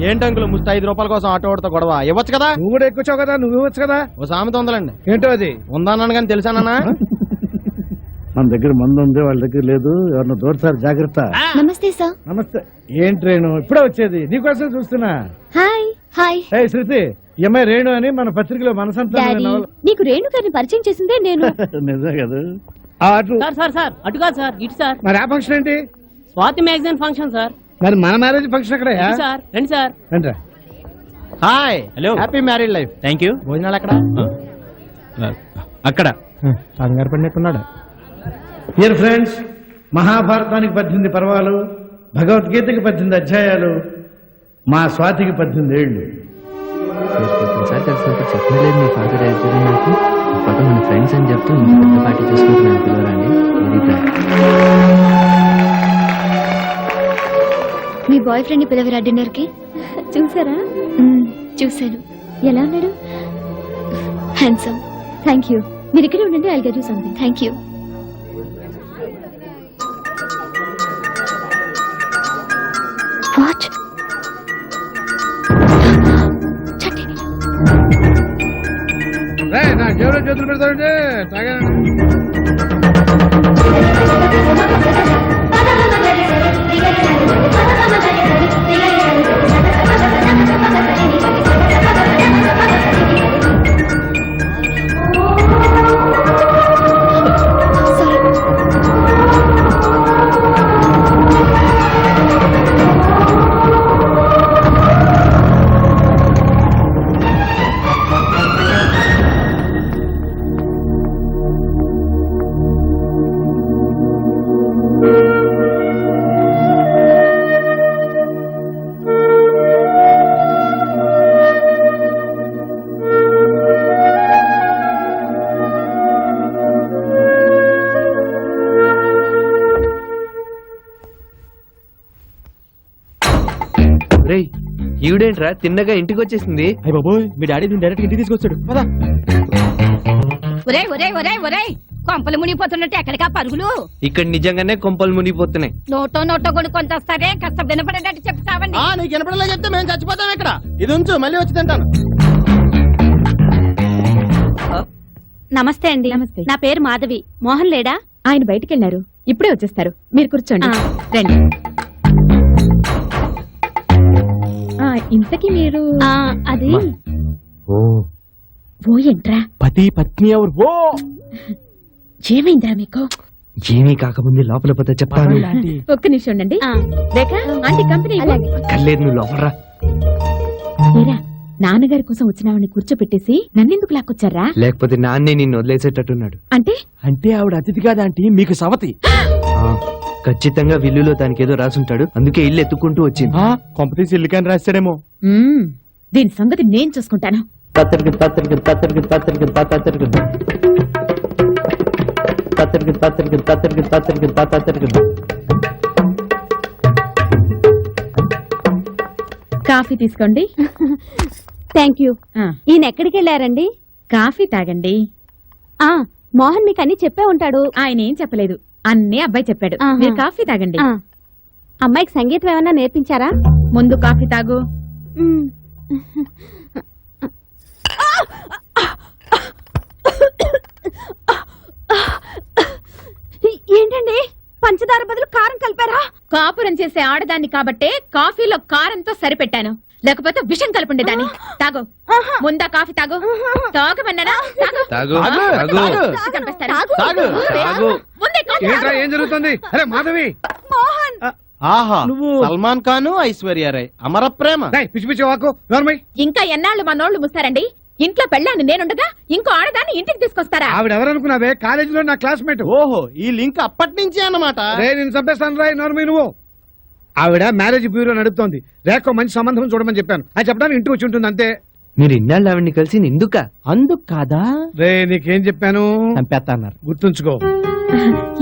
ఏంటి అంకుల్ ముస్త 5 రూపాయల కోసం ఆటో ఓడతా గొడవ ఇవ్వచ్చు కదా. నువ్వు కూడా ఎక్కువచ్చావు కదా, నువ్వు ఇవ్వచ్చు కదా. ఓ సామెత ఉందండి. ఏంటో అది? ఉందన్నాను కానీ తెలుసానన్నా. మన దగ్గర మందు ఉంది, వాళ్ళ దగ్గర లేదు. ఎవరిని దూరసారి జాగ్రత్త. నమస్తే సార్. నమస్తే. ఏంటి రేణు ఇప్పుడే వచ్చేది? నీకోసం చూస్తున్నా. హాయ్. హాయ్ ఏ శృతి, ఈ అమ్మాయి రేణు అని మన పత్రికలో మనసంతా డాడీ నీకు రేణు గారిని పరిచయం చేసిందే నేను. నిజమే కదా. ఆ అటు సార్ అటు కాదు సార్, ఇటు సార్. మరి ఆ ఫంక్షన్ ఏంటి? Swathi magazine function sir. మరి మన మ్యారేజ్ ఫంక్షన్ అక్కడ ఇటు సార్, రండి సార్. రండిరా. Hi. Hello. Happy married life. Thank you. భోజనాలు ఎక్కడ? అక్కడ కంగారు పడినట్టున్నాడు. డియర్ ఫ్రెండ్స్, మహాభారతానికి 18 పర్వాలు, భగవద్గీతకి 18 అధ్యాయాలు, మా స్వాతికి 18 ఏళ్ళు. ఒకసారి కలిసినప్పుడు చెప్పలేదు మీ ఫాదర్ అయిపోయింది నాకు. పక్క మన ఫ్రెండ్స్ అని చెప్తూ ఇంత పెద్ద పార్టీ చేసుకుంటున్నాను పిల్లవారండి. మీ బాయ్ ఫ్రెండ్ ని పిలవరా డిన్నర్ కి? చూసారా? చూశాను. ఎలా ఉన్నాడు? హ్యాండ్సమ్. Thank you. మీరు ఇక్కడే ఉండండి, I'll get you something. Thank you. Watch. నా జేబులో చేతులు పెడతాడంటే తాగాను. రేయ్ ఈవిడేంట్రా తిన్నగా ఇంటికి వచ్చేసింది? అయ్య బాబోయ్, మీ డాడీ డైరెక్ట్ ఇంటికి తీసుకొచ్చాడు కదా. ఒరే ఒరే ఒరే ఒరే కొంపలు మునిగిపోతున్నట్టు ఎక్కడికా పరుగులు? ఇక్కడ నిజంగానే కొంపలు మునిగిపోతున్నాయి. నోటో కొనుక్కొని వస్తారే, కాస్త వినపడేటట్టు చెప్తావండి. నీకు వినపడలే చెప్తే మేము చచ్చిపోతాం ఇక్కడ. ఇది ఉంచు, మళ్ళీ వచ్చి తింటాను. నమస్తే అండి. నమస్తే. నా పేరు మాధవి. మోహన్ లేడా? ఆయన బయటికి వెళ్ళారు, ఇప్పుడే వచ్చేస్తారు. మీరు కూర్చోండి. రండి. ఇంతకీ మీరు అది ఓ ఓ ఏంట్రా? పతి పత్ని ఎవరు? ఓ ఏమైందిరా మీకు? ఏమీ కాకముందే లోపల పోతే చెప్తాను. ఒక్క నిమిషం ఉండండి. రేఖ ఆంటీ కంపెనీ కల్లేదు, నువ్వు లోపలరా. ఏరా, నాన్నగారి కోసం వచ్చినావని కూర్చోపెట్టేసి నన్నెందుకు లాక్కొచ్చారా? లేకపోతే నాన్నే నిన్ను వదిలేసేటట్టున్నాడు. అంటే అంటే ఆవిడ అతిథి కాదంటీ, మీకు సవతి. ఖచ్చితంగా విల్లులో దానికేదో రాసుంటాడు, అందుకే ఇల్లు ఎత్తుకుంటూ వచ్చింది. కొంపతీసి ఇల్లు కానీ రాస్తాడేమో. దీని సంగతి నేను చూసుకుంటాను. కాఫీ తీసుకోండి. Thank you. ఈయన ఎక్కడికి వెళ్ళారండి? కాఫీ తాగండి. మోహన్ మీకు అన్ని చెప్పే ఉంటాడు. ఆయన ఏం చెప్పలేదు, అన్నీ అబ్బాయి చెప్పాడు. మీరు కాఫీ తాగండి. అమ్మాయికి సంగీతం ఏమన్నా నేర్పించారా? ముందు కాఫీ తాగు. ఏంటండి, పంచదార బదులు కారం కలిపారా? కాపురం చేసే ఆడదాన్ని కాబట్టే కాఫీలో కారంతో సరిపెట్టాను, లేకపోతే విషం కలుపుండేదాన్ని. తాగు, ముందా కాఫీ తాగు. తాగమన్నానా? తాగు, చంపేస్తాను. తాగు. ముందే కాఫీ తాగు. ఏం జరుగుతుంది? అరే మాధవి, మోహన్, ఆహా నువ్వు- సల్మాన్ ఖాన్ ఐశ్వర్య రాయ్ అమర ప్రేమ. రేయ్, పిచ్చి పిచ్చి వాకు నోర్మై. ఇంకా ఎన్నాళ్ళు మనోళ్ళు ముస్తారండి? ఇంట్లో పెళ్ళాన్ని నేనుండగా ఇంకో ఆడదాన్ని ఇంటికి తీసుకొస్తారా? ఆవిడ ఎవరనుకున్నావే? కాలేజీలో నా క్లాస్మేట్. ఓహో ఈ లింక్ అప్పటి నుంచే అన్నమాట. రే నేను చంపేస్తాను రాయ్ నోర్మై నువ్వు. ఆవిడ మ్యారేజ్ బ్యూరో నడుపుతోంది. రేఖ మంచి సంబంధం చూడమని చెప్పాను. అది చెప్పడానికి ఇంటికి వచ్చి ఉంటుంది అంతే. మీరు ఇన్నాళ్ళు ఆవిడ్ని కలిసి ఎందుక? అందుకు కాదా రే నీకేం చెప్పాను చంపేస్తా అన్నారు. గుర్తుంచుకో.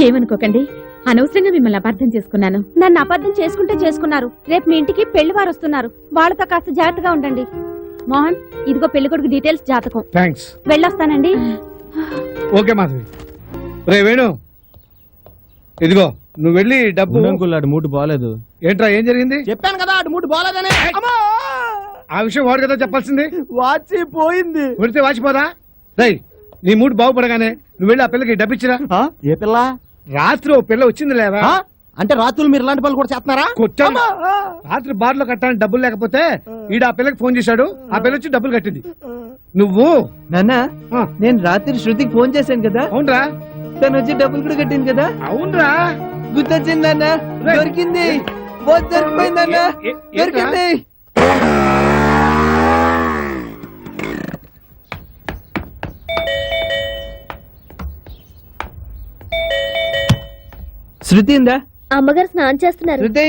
ఏమనుకోకండి, అనవసరంగా మిమ్మల్ని అపార్థం చేసుకున్నాను. నన్ను అబద్ధం చేసుకుంటే చేసుకున్నారు. రేపు మీ ఇంటికి పెళ్లి వారు వస్తున్నారు. వాళ్ళతో కాస్త జాగ్రత్తగా ఉండండి. మోహన్, ఇదిగో పెళ్లి కొడుకు డీటెయిల్స్, జాతకం. థ్యాంక్స్. వెళ్ళొస్తానండి. ఓకే మాధవి. రే వేణు, ఇదిగో నువ్వు వెళ్ళి డబ్బు. అంకుల్ మూడు బాలేదు. ఏంట్రా ఏం జరిగింది? చెప్పాను కదా అటు మూడు బాలేదని. ఆ విషయం వాడు కదా చెప్పాల్సింది. వాచి పోయింది. కొడితే వాచిపోదా? రై నీ మూడు బాగుపడగానే నువ్వు వెళ్ళి ఆ పిల్లకి డబ్బు ఇచ్చిరా. ఏ పిల్ల? రాత్రి ఓ పిల్ల వచ్చింది లేవా? అంటే రాత్రులు మీరు ఇలాంటి పనులు కూడా చేస్తున్నారా? కొట్టాను. రాత్రి బార్లో కట్టాలని డబ్బులు లేకపోతే ఈడ ఆ పిల్లకి ఫోన్ చేశాడు. ఆ పిల్ల వచ్చి డబ్బులు కట్టింది. నువ్వు నాన్న, ఆ, నేను రాత్రి శృతికి ఫోన్ చేశాను కదా, అవునరా? తను వచ్చి డబ్బులు కూడా కట్టింది కదా. అవునరా? గుర్తొచ్చింది నాన్న, దొరికింది. బోత్ దొరికిపోయింది నాన్న, దొరికింది. శృతి ఉందా? అమ్మగారు స్నానం చేస్తున్నారు. శృతి,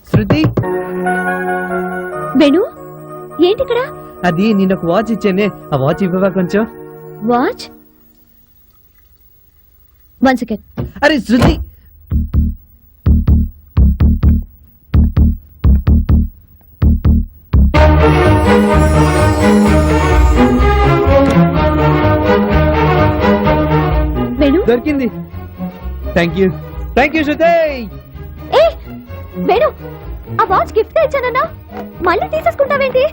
శృతి, వేణు, ఏంటి ఇక్కడ? అది నేను ఒక వాచ్ ఇచ్చానే, ఆ వాచ్ ఇవ్వవా కొంచెం? వాచ్? 1 సెకండ్. అరే శృతి, వేణు, దొరికింది. థ్యాంక్ యూ, థ్యాంక్ యూ శృతి. ఏ వేణు, ఆ వాచ్ గిఫ్ట్ గా ఇచ్చానన్నా, మళ్ళీ తీసేసుకుంటావేంటి?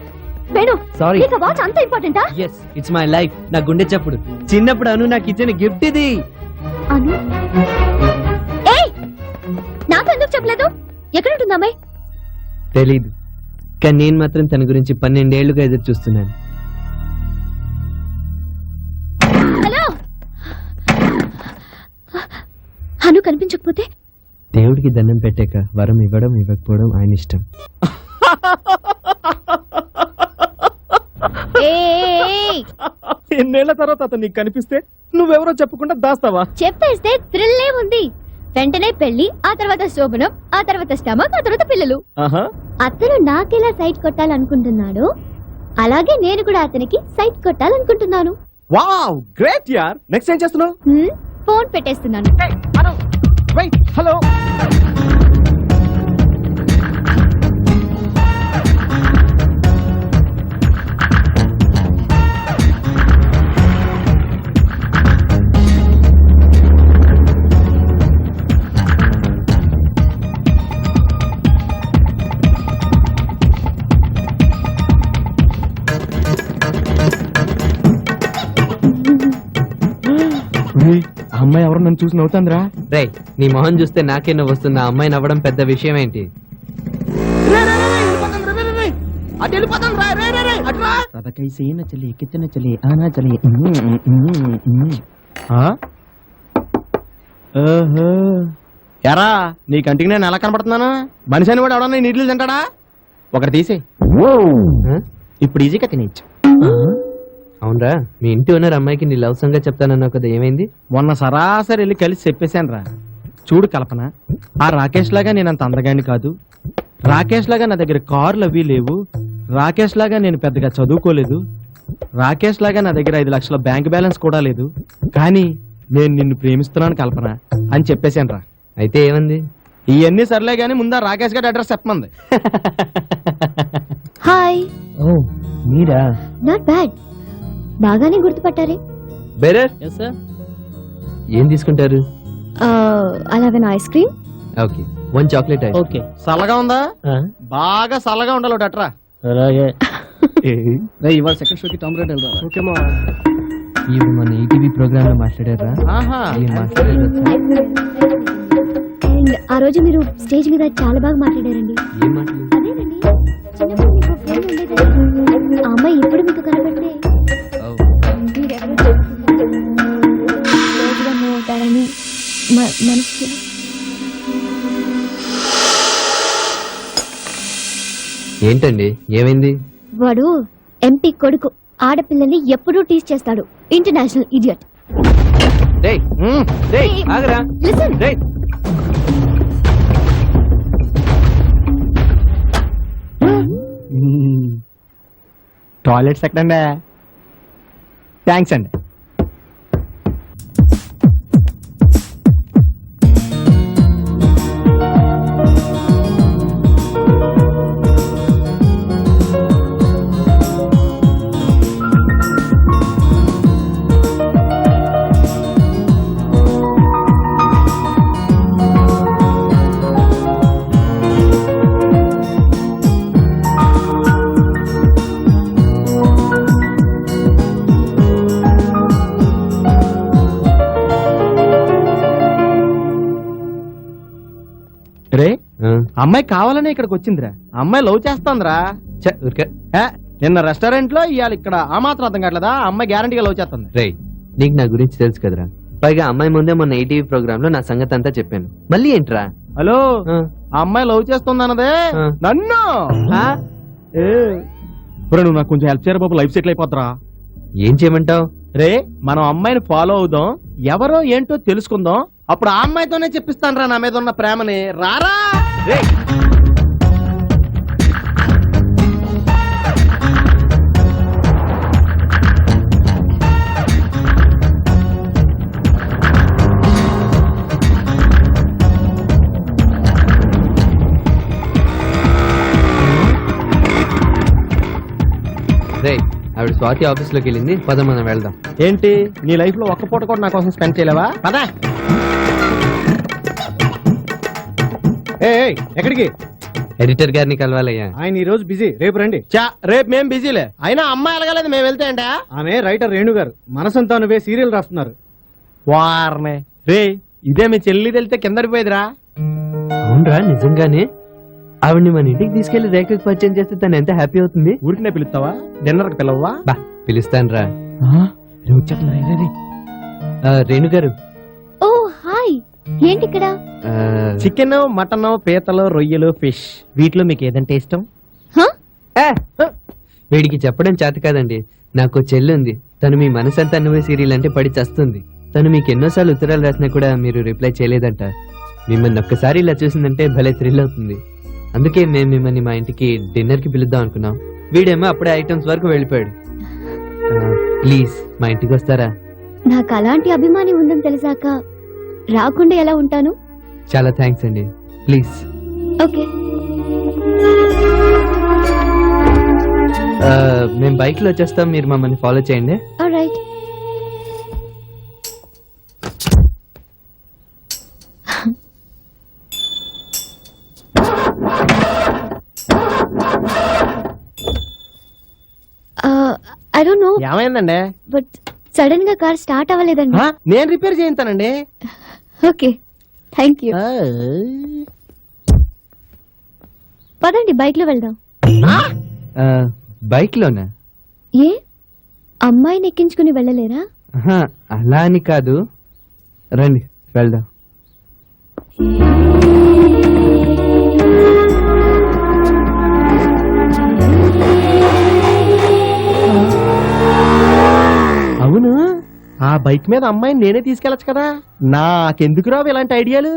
వేణు, Sorry. నీకు ఆ వాచ్ అంత ఇంపార్టెంటా? Yes, it's my life. నా గుండె చప్పుడు. చిన్నప్పుడు అను నాకు ఇచ్చిన గిఫ్ట్ ఇది. అను, ఏయ్, నాకు ఎందుకు చెప్పలేదు? ఎక్కడ ఉంటుంది అమ్మాయి? తెలీదు, కానీ నేను మాత్రం తన గురించి 12 ఏళ్లుగా ఎదురు చూస్తున్నాను. హలో, అను కనిపించకపోతే? దేవుడికి దండం పెట్టాక వరం ఇవ్వడం ఇవ్వకపోవడం ఆయన ఇష్టం. ఏయ్, ఎన్నేళ్ల తర్వాత అతను నీకు కనిపిస్తే నువ్వెవరో చెప్పకుండా దాస్తావా? చెప్పేస్తే థ్రిల్లే ఉంది. వెంటనే పెళ్లి, ఆ తర్వాత శోభనం, ఆ తర్వాత స్టమక్, ఆ తర్వాత పిల్లలు. ఆహా, అతను నాకెలా సైట్ కొట్టాలనుకుంటున్నాడు, అలాగే నేను కూడా అతనికి సైట్ కొట్టాలనుకుంటున్నాను. వావ్ గ్రేట్ యార్. నెక్స్ట్ ఏం చేస్తున్నావు? ఫోన్ పెట్టేస్తున్నాను. హలో. ఆ అమ్మాయి ఎవరు నన్ను చూసి నవ్వుతుందిరా? రేయ్, నీ మొహం చూస్తే నాకే నవ్వు వస్తుంది. ఆ అమ్మాయి నవ్వడం పెద్ద విషయం ఏంటి? ఎరా నీ కంటికి నేను ఎలా కనపడుతున్నాను? మనిషి అని కూడా ఎవడన్నా నీళ్ళు తింటాడా? ఒకటి తీసే, ఆ? ఇప్పుడు ఈజీగా తినేయచ్చు. అవునరా, మీ ఇంటి ఓనర్ అమ్మాయికి నీ లవ్ సంగతి చెప్తానన్నావు కదా, ఏమైంది? మొన్న సరాసరి వెళ్ళి కలిసి చెప్పేశాను రా. చూడు కల్పన, ఆ రాకేష్ లాగా నేను అంత అందగాని కాదు. రాకేష్ లాగా నా దగ్గర కార్లు అవి లేవు. రాకేష్ లాగా నేను పెద్దగా చదువుకోలేదు. రాకేష్ లాగా నా దగ్గర 5 లక్షల బ్యాంక్ బ్యాలెన్స్ కూడా లేదు. కానీ నేను నిన్ను ప్రేమిస్తున్నాను కల్పన అని చెప్పేశాను రా. అయితే ఏమంది? ఇవన్నీ సర్లే గానీ ముందా రాకేష్ గారి అడ్రస్ చెప్పమంది. హాయ్. ఓ మీరా? నాట్ బ్యాడ్, బాగానే గుర్తుపట్టారే. Bearer, yes sir. ఏం తీసుకుంటారు? అలాగే ice cream. Okay, 1 chocolate ice. Okay. చల్లగా ఉందా? బాగా చల్లగా ఉండాలి ఒకటి అట్రా. అలాగే. ఇవాళ సెకండ్ షోకి టామ్ రేట్ వెళ్దాం. ఓకేమా? ఈవిడ మన ఈటీవీ ప్రోగ్రామ్ లో మాట్లాడారా? ఆహా, ఏం మాట్లాడారు? అండ్ ఆ రోజు మీరు స్టేజ్ మీద చాలా బాగా మాట్లాడారండి. ఏం మాట్లాడారు? అదేనండి, చిన్నప్పుడు మీకు ఫ్రెండ్ ఉండేది కదా, ఆ అమ్మాయి ఇప్పుడు మీకు కనబడితే ఓ, మీరెవరో తెలుసుకున్నారని, రోజుగా మూవ్ అవుతారని మనసు ఏంటండి ఏమైంది? వాడు ఎంపీ కొడుకు ఆడపిల్లని ఎప్పుడూ టీచ్ చేస్తాడు. International idiot. రేయ్, రేయ్, ఆగరా. లిసన్. రేయ్. టాయిలెట్స్ ఎక్కడండి? థ్యాంక్స్ అండి. రే, అమ్మాయి కావాలనే ఇక్కడికి వచ్చిందిరా. అమ్మాయి లవ్ చేస్తాందిరా. నిన్న రెస్టారెంట్ లో ఇవాళ ఇక్కడ ఆ మాత్రం అర్థం కావట్లేదా? అమ్మాయి గ్యారంటీగా లవ్ చేస్తుంది. రేయ్, నీకు నా గురించి తెలుసు కదరా. పైగా అమ్మాయి ముందే మొన్న ఈటీవీ ప్రోగ్రామ్ లో నా సంగతి అంతా చెప్పాను. మళ్ళీ ఏంట్రా? హలో, ఆ అమ్మాయి లవ్ చేస్తుంది అన్నదే నన్ను. నువ్వు నాకు కొంచెం హెల్ప్ చేయరా బాబు, లైఫ్ సెటిల్ అయిపోద్దిరా. ఏం చేయమంటావు? రే, మనం అమ్మాయిని ఫాలో అవుదాం, ఎవరో ఏంటో తెలుసుకుందాం, అప్పుడు ఆ అమ్మాయితోనే చెప్పిస్తానరా నా మీద ఉన్న ప్రేమని. రారా. రేయ్, రేయ్, ఆవిడ స్వాతి ఆఫీస్ లోకి వెళ్ళింది. పద మనం వెళ్దాం. ఏంటి, నీ లైఫ్ లో ఒక్క పూట కూడా నా కోసం స్పెండ్ చేయలేవా? పదా. ఎక్కడికి? ఎడిటర్ గారిని కలవాలయ్యా. ఆయన ఈ రోజు బిజీ, రేపు రండి. రేపు మేం బిజీలే. అయినా అమ్మాయి అలగలేదు, మేము వెళ్తే ఏంటా? ఆమె రైటర్ రేణు గారు మనసంతా నువ్వే సీరియల్ రాస్తున్నారు. వారనే రే, ఇదే మీ చెల్లి వెళ్తే కిందడిపోయేదిరా. అవునరా, నిజంగానే ఆవిడ్ని మన ఇంటికి తీసుకెళ్లి రేఖకి పరిచయం చేస్తే తను ఎంత హ్యాపీ అవుతుంది. ఊరికినే పిలుస్తావా? డిన్నర్ కి పిలవా? బా, పిలుస్తాను రా. రేణు గారు. ఓ హాయ్. ఏంటి ఇక్కడ? చికెన్, మటన్, పీతలు, రొయ్యలు, ఫిష్, వీటిలో మీకు ఏదంటే ఇష్టం? వీడికి చెప్పడం చేత కాదండి. నాకు చెల్లి ఉంది. తను మీ మనసంతా నువ్వే సీరియల్ అంటే పడి చస్తుంది. తను మీకు ఎన్నోసార్లు ఉత్తరాలు రాసినా కూడా మీరు రిప్లై చేయలేదంట. మిమ్మల్ని ఒక్కసారి ఇలా చూసిందంటే భలే థ్రిల్ అవుతుంది. అందుకే మేము మిమ్మల్ని మా ఇంటికి డిన్నర్ కి పిలుద్దాం అనుకున్నాం. వీడేమో అప్పుడే ఐటమ్స్ వరకు వెళ్ళిపోయాడు. ప్లీజ్ మా ఇంటికి వస్తారా? నాకు అలాంటి అభిమాని ఉందని తెలిసాక రాకుండా ఎలా ఉంటాను? చాలా థ్యాంక్స్ అండి. ప్లీజ్. ఓకే. మేము బైక్ లో వచ్చేస్తాం, మీరు మమ్మల్ని ఫాలో చేయండి. ఆల్రైట్. ఐ డోంట్ నో ఏమైందండి? బట్ సడన్ గా కార్ స్టార్ట్ అవ్వలేదండి. నేను రిపేర్ చేయించానండి. Okay, thank you. పదండి, బైక్ లో వెళ్దాం. బైక్ లోనా? ఏ, అమ్మాయిని ఎక్కించుకుని వెళ్ళలేరా? అలా అని కాదు, రండి వెళ్దాం. అవును, ఆ బైక్ మీద అమ్మాయిని నేనే తీసుకెళ్ళచ్చు కదా. నాకెందుకు రావు ఇలాంటి ఐడియాలు?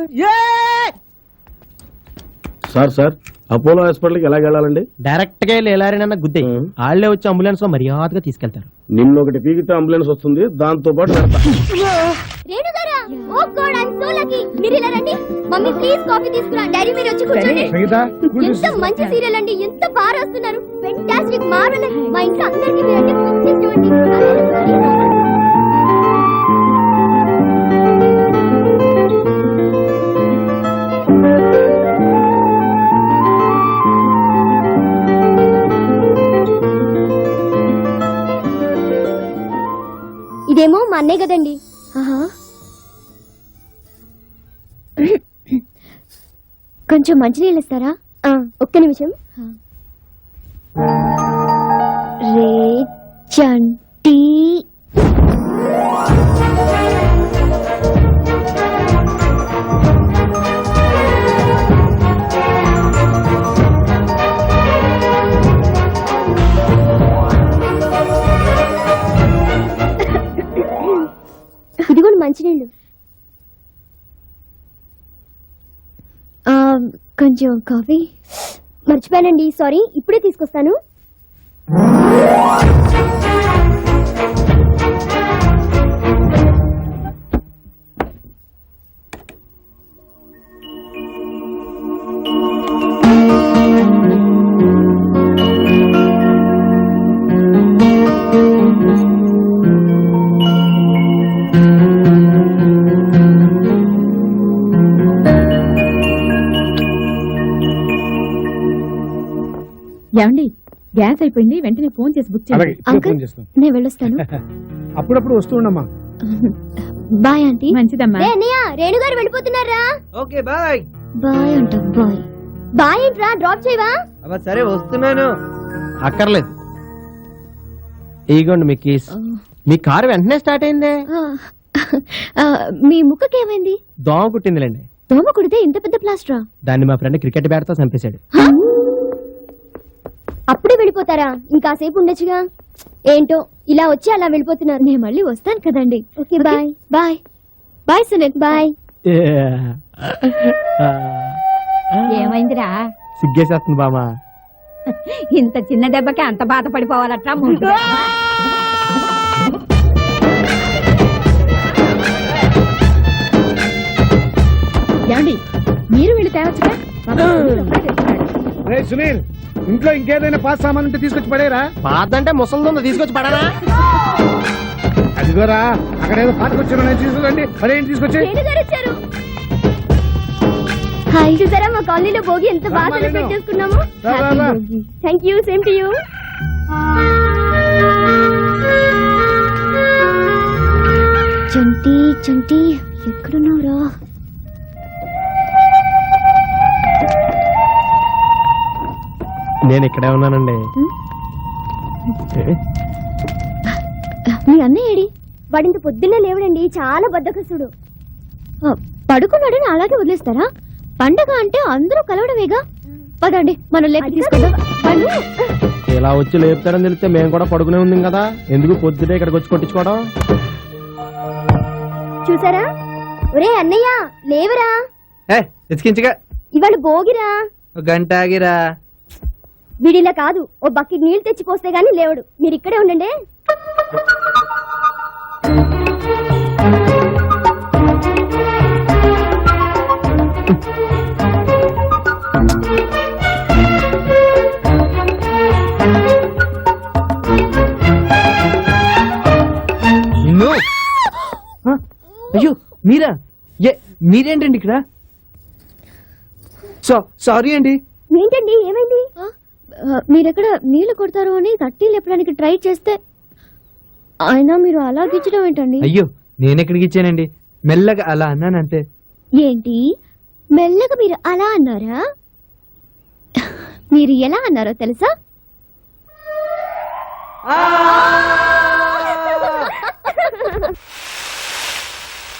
సార్ అపోలో హాస్పిటల్కి ఎలా వెళ్ళాలండి? డైరెక్ట్ గా లేలారినన్న గుద్దే వాళ్ళే వచ్చి అంబులెన్స్ లో మర్యాదగా తీసుకెళ్తారు. నిన్న ఒకటి పీకితే అంబులెన్స్ వస్తుంది, దాంతో పాటు రేణుగారా, oh God, I am so lucky. మీరు ఇలా రండి. మమ్మీ ప్లీజ్ కాఫీ తీసుకురా. డాడీ మీరు వచ్చి కూర్చోండి. ఎంత మంచి సీరియల్ అండి, ఎంత బాగా రాస్తున్నారు. Fantastic, marvellous. మా ఇంట్లో అందరికీ మీరంటే పిచ్చి ఇష్టం అండి. ఇదేమో మా అన్నయ్య కదండి. కొంచెం మంచినీళ్ళు ఇస్తారా? ఒక్క నిమిషం. రే చంటి. కొంచెం కాఫీ మర్చిపోయానండి, సారీ, ఇప్పుడే తీసుకొస్తాను. ఏమండి, గ్యాస్ అయిపోయింది, వెంటనే ఫోన్ చేసి బుక్ అలాగే చేయండి. ఇప్పుడే అంకుల్ ఫోన్ చేస్తాం. నేను వెళ్ళొస్తాను. అప్పుడప్పుడు వస్తూ ఉండమ్మా. Bye aunty. మంచిదమ్మా. ఏ అన్నయ్య, రేణు గారు వెళ్ళిపోతున్నారా? Okay bye. బాయ్ అంట, బాయ్. బాయ్ ఏంట్రా, డ్రాప్ చేయవా? అబ్బా సరే వస్తున్నాను. అక్కర్లేదు. ఇగోండి మీ కీస్. మీ కారు వెంటనే స్టార్ట్ అయిందే. ఆ, ఆ, మీ ముక్కకి ఏమైంది? దోమ కుట్టిందిలేండి. దోమ కుడితే ఇంత పెద్ద ప్లాస్టరా? దాన్ని మా ఫ్రెండ్ క్రికెట్ బ్యాట్ తో చంపేశాడు. అప్పుడే వెళ్ళిపోతారా? ఇంకాసేపు ఉండొచ్చుగా. ఏంటో ఇలా వచ్చి అలా వెళ్ళిపోతున్నారు. నేను మళ్ళీ వస్తాను కదండి. Okay bye. Bye bye Sunil. Bye. ఏమైందిరా? సిగ్గేసేస్తుంది బామా. ఇంత చిన్న దెబ్బకి అంత బాధపడిపోవాలట్రా ముందు. ఏమండి, మీరు వెళ్ళి తేవచ్చుగా. రే సునీల్, ఇంట్లో ఇంకేదైనా పాస్ సామాన్ ఉంటే తీసుకొచ్చి పడేరా. పాత అంటే ముసలిదో తీసుకొచ్చి పడానా? అదిగోరా, అక్కడ ఏదో పాతకొచ్చారు, తీసుకురండి. అదేంటి తీసుకొచ్చి. రేణు గారు వచ్చారు. హాయ్, చూసారా మా కాలనీలో భోగి ఎంత బాగా రామా, సెలబ్రేట్ రేణు. చేసుకున్నాము. రా, రా, రా. Thank you, same to you. Chanti Chanti ఎక్కడున్నావురా? నేను ఇక్కడే ఉన్నానండి. మీ అన్నయ్య ఏడి? వాడింత పొద్దున్నే లేవడండి, చాలా బద్దకస్తుడు. పడుకున్నాడని అలాగే వదిలేస్తారా? పండగ అంటే అందరూ కలవడమేగా. పదండి, మనం లేపి తీసుకుందాం. ఇలా వచ్చి లేపుతారని తెలిస్తే మేము కూడా పడుకునే ఉంది కదా. ఎందుకు పొద్దునే ఇక్కడికి వచ్చి కొట్టించుకోవడం? చూసారా? ఒరే అన్నయ్య, లేవరా, తెచ్చుకించగా ఇవాళ భోగిరా. ఒక గంట ఆగిరా. వీడిలా కాదు, ఓ బకెట్ నీళ్లు తెచ్చి పోస్తే గానీ లేవడు. మీరు ఇక్కడే ఉండండి. నిన్ను అయ్యో మీరా? మీరేంటండి ఇక్కడ? సారీ అండి. ఏంటండి, ఏమైంది? మీరెక్కడ నీళ్లు కొడతారు అని కట్టి లేపడానికి ట్రై చేస్తే అయినా మీరు అలా గిచ్చడం ఏంటండి? అయ్యో నేనెక్కడికి ఇచ్చానండి, మెల్లగా అలా అన్నానంతే. ఏంటి, మెల్లగా మీరు అలా అన్నారా? మీరు ఎలా అన్నారో తెలుసా?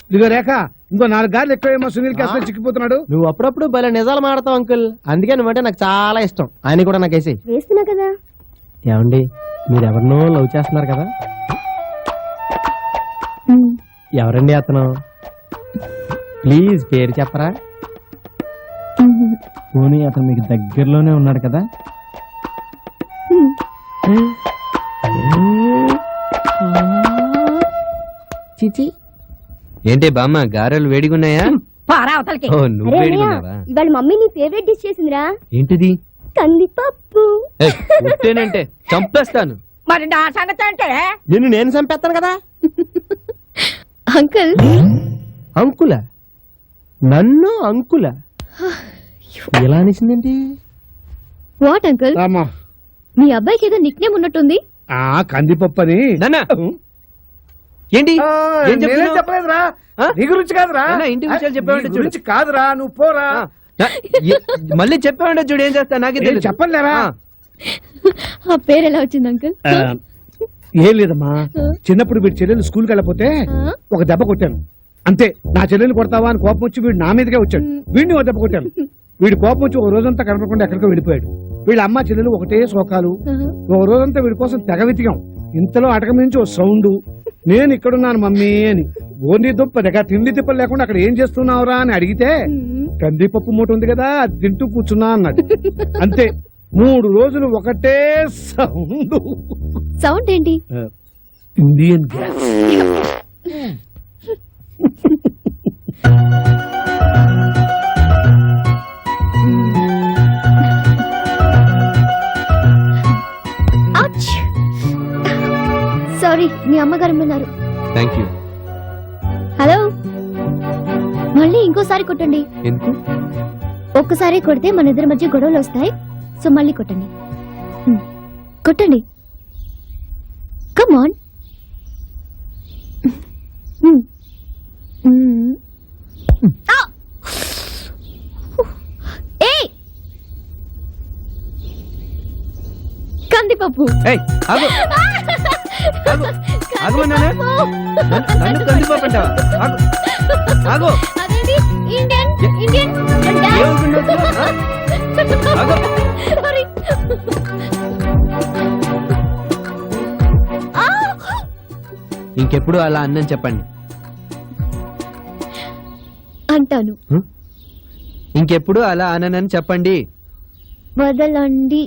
ఇదిగో రేఖ, ఇంకో 4 గార్లు ఎక్కువేమో. సునీల్ కేసులో చిక్కిపోతున్నాడు. నువ్వు అప్పుడప్పుడు భలే నిజాలు మాడతావు అంకుల్. అందుకే నువ్వంటే నాకు చాలా ఇష్టం. ఆయన కూడా నాకు వేసి. వేస్తున్నా కదా. ఏమండి, మీరెవరినో లవ్ చేస్తున్నారు కదా? ఎవరండి అతను? ప్లీజ్ పేరు చెప్పరా? పోనీ అతను మీకు దగ్గరలోనే ఉన్నాడు కదా? చిచి. ఏంటి బామ్మ, గారెలు వేడిగున్నాయా? పారా అవతలకి. ఓ నువ్వు అరే అన్నయ్య, వేడిగున్నావా? ఇవాళ మమ్మీ నీ ఫేవరెట్ డిష్ చేసిందిరా. ఏంటిది? కందిపప్పు. పుట్టేనంటే చంపేస్తాను. మరి నా సంగతి అంటే నేను చంపేస్తాను కదా. అంకుల్. అంకుల? నన్ను అంకుల ఎలా అనిసిందేంటి? What uncle? రామా, మీ అబ్బాయికి ఏదో నిక్ నేమ్ ఉన్నట్టుంది. కందిపప్పు అని. నాన్న ఏంటి ఏం నేనేం చెప్తున్నావ్? చెప్పలేదురా. ఆ? నీ గురించి కాదురా. నాన్న, ఇంటి విషయాలు చెప్పావంటే నీ చూడు. గురించి కాదురా, నువ్వు పోరా. మళ్ళీ చెప్పావంటే చూడు ఏం చేస్తా నాకే ఏం తెలియదు. చెప్పలేరా. ఆ పేరు ఎలా వచ్చింది అంకుల్? ఏం లేదమ్మా, చిన్నప్పుడు వీడి చెల్లెలు స్కూల్కి వెళ్ళకపోతే ఒక దెబ్బ కొట్టాను అంతే. నా చెల్లెలు కొడతావా అని కోపం వచ్చి వీడు నా మీదకే వచ్చాడు. వీడిని ఒక దెబ్బ కొట్టాను. వీడి కోపం వచ్చి ఒక రోజంతా కనపడకుండా ఎక్కడికో వెళ్ళిపోయాడు. వీళ్ళ అమ్మ చెల్లెలు ఒకటే శోకాలు. ఒక రోజంతా వీడి కోసం తెగ వెతికాం. ఇంతలో అటకం నుంచి ఓ సౌండ్. నేను ఇక్కడున్నాను మమ్మీ అని. ఓన్లీ దుప్ప తిండి తిప్పలు లేకుండా అక్కడ ఏం చేస్తున్నావురా అని అడిగితే కందిపప్పు మూట ఉంది కదా అది తింటూ కూర్చున్నా అన్నాడు. అంతే 3 రోజులు ఒకటే సౌండ్. సౌండ్ ఏంటి? Indian gas. సారీ, మీ అమ్మగారు ఉన్నారు. Thank you. హలో, మళ్ళీ ఇంకోసారి కొట్టండి. ఎందుకు? ఒక్కసారి కొడితే మన ఇద్దరి మధ్య గొడవలు వస్తాయి. సో మళ్ళీ కొట్టండి. కొట్టండి. Come on. కందిపప్పు. ఏయ్, ఆగు. ఆగు. ఆగమన్నానా? నన్ను కందిపప్పు అంటావా? ఆగు. ఆగు. అదేంటి? ఇండియన్ ఇండియన్ ఏమనుకుంటున్నావు? ఆగు. సారీ. ఇంకెప్పుడు అలా అన్నని చెప్పండి. అంటాను. ఇంకెప్పుడు అలా అననని చెప్పండి. వదలండి.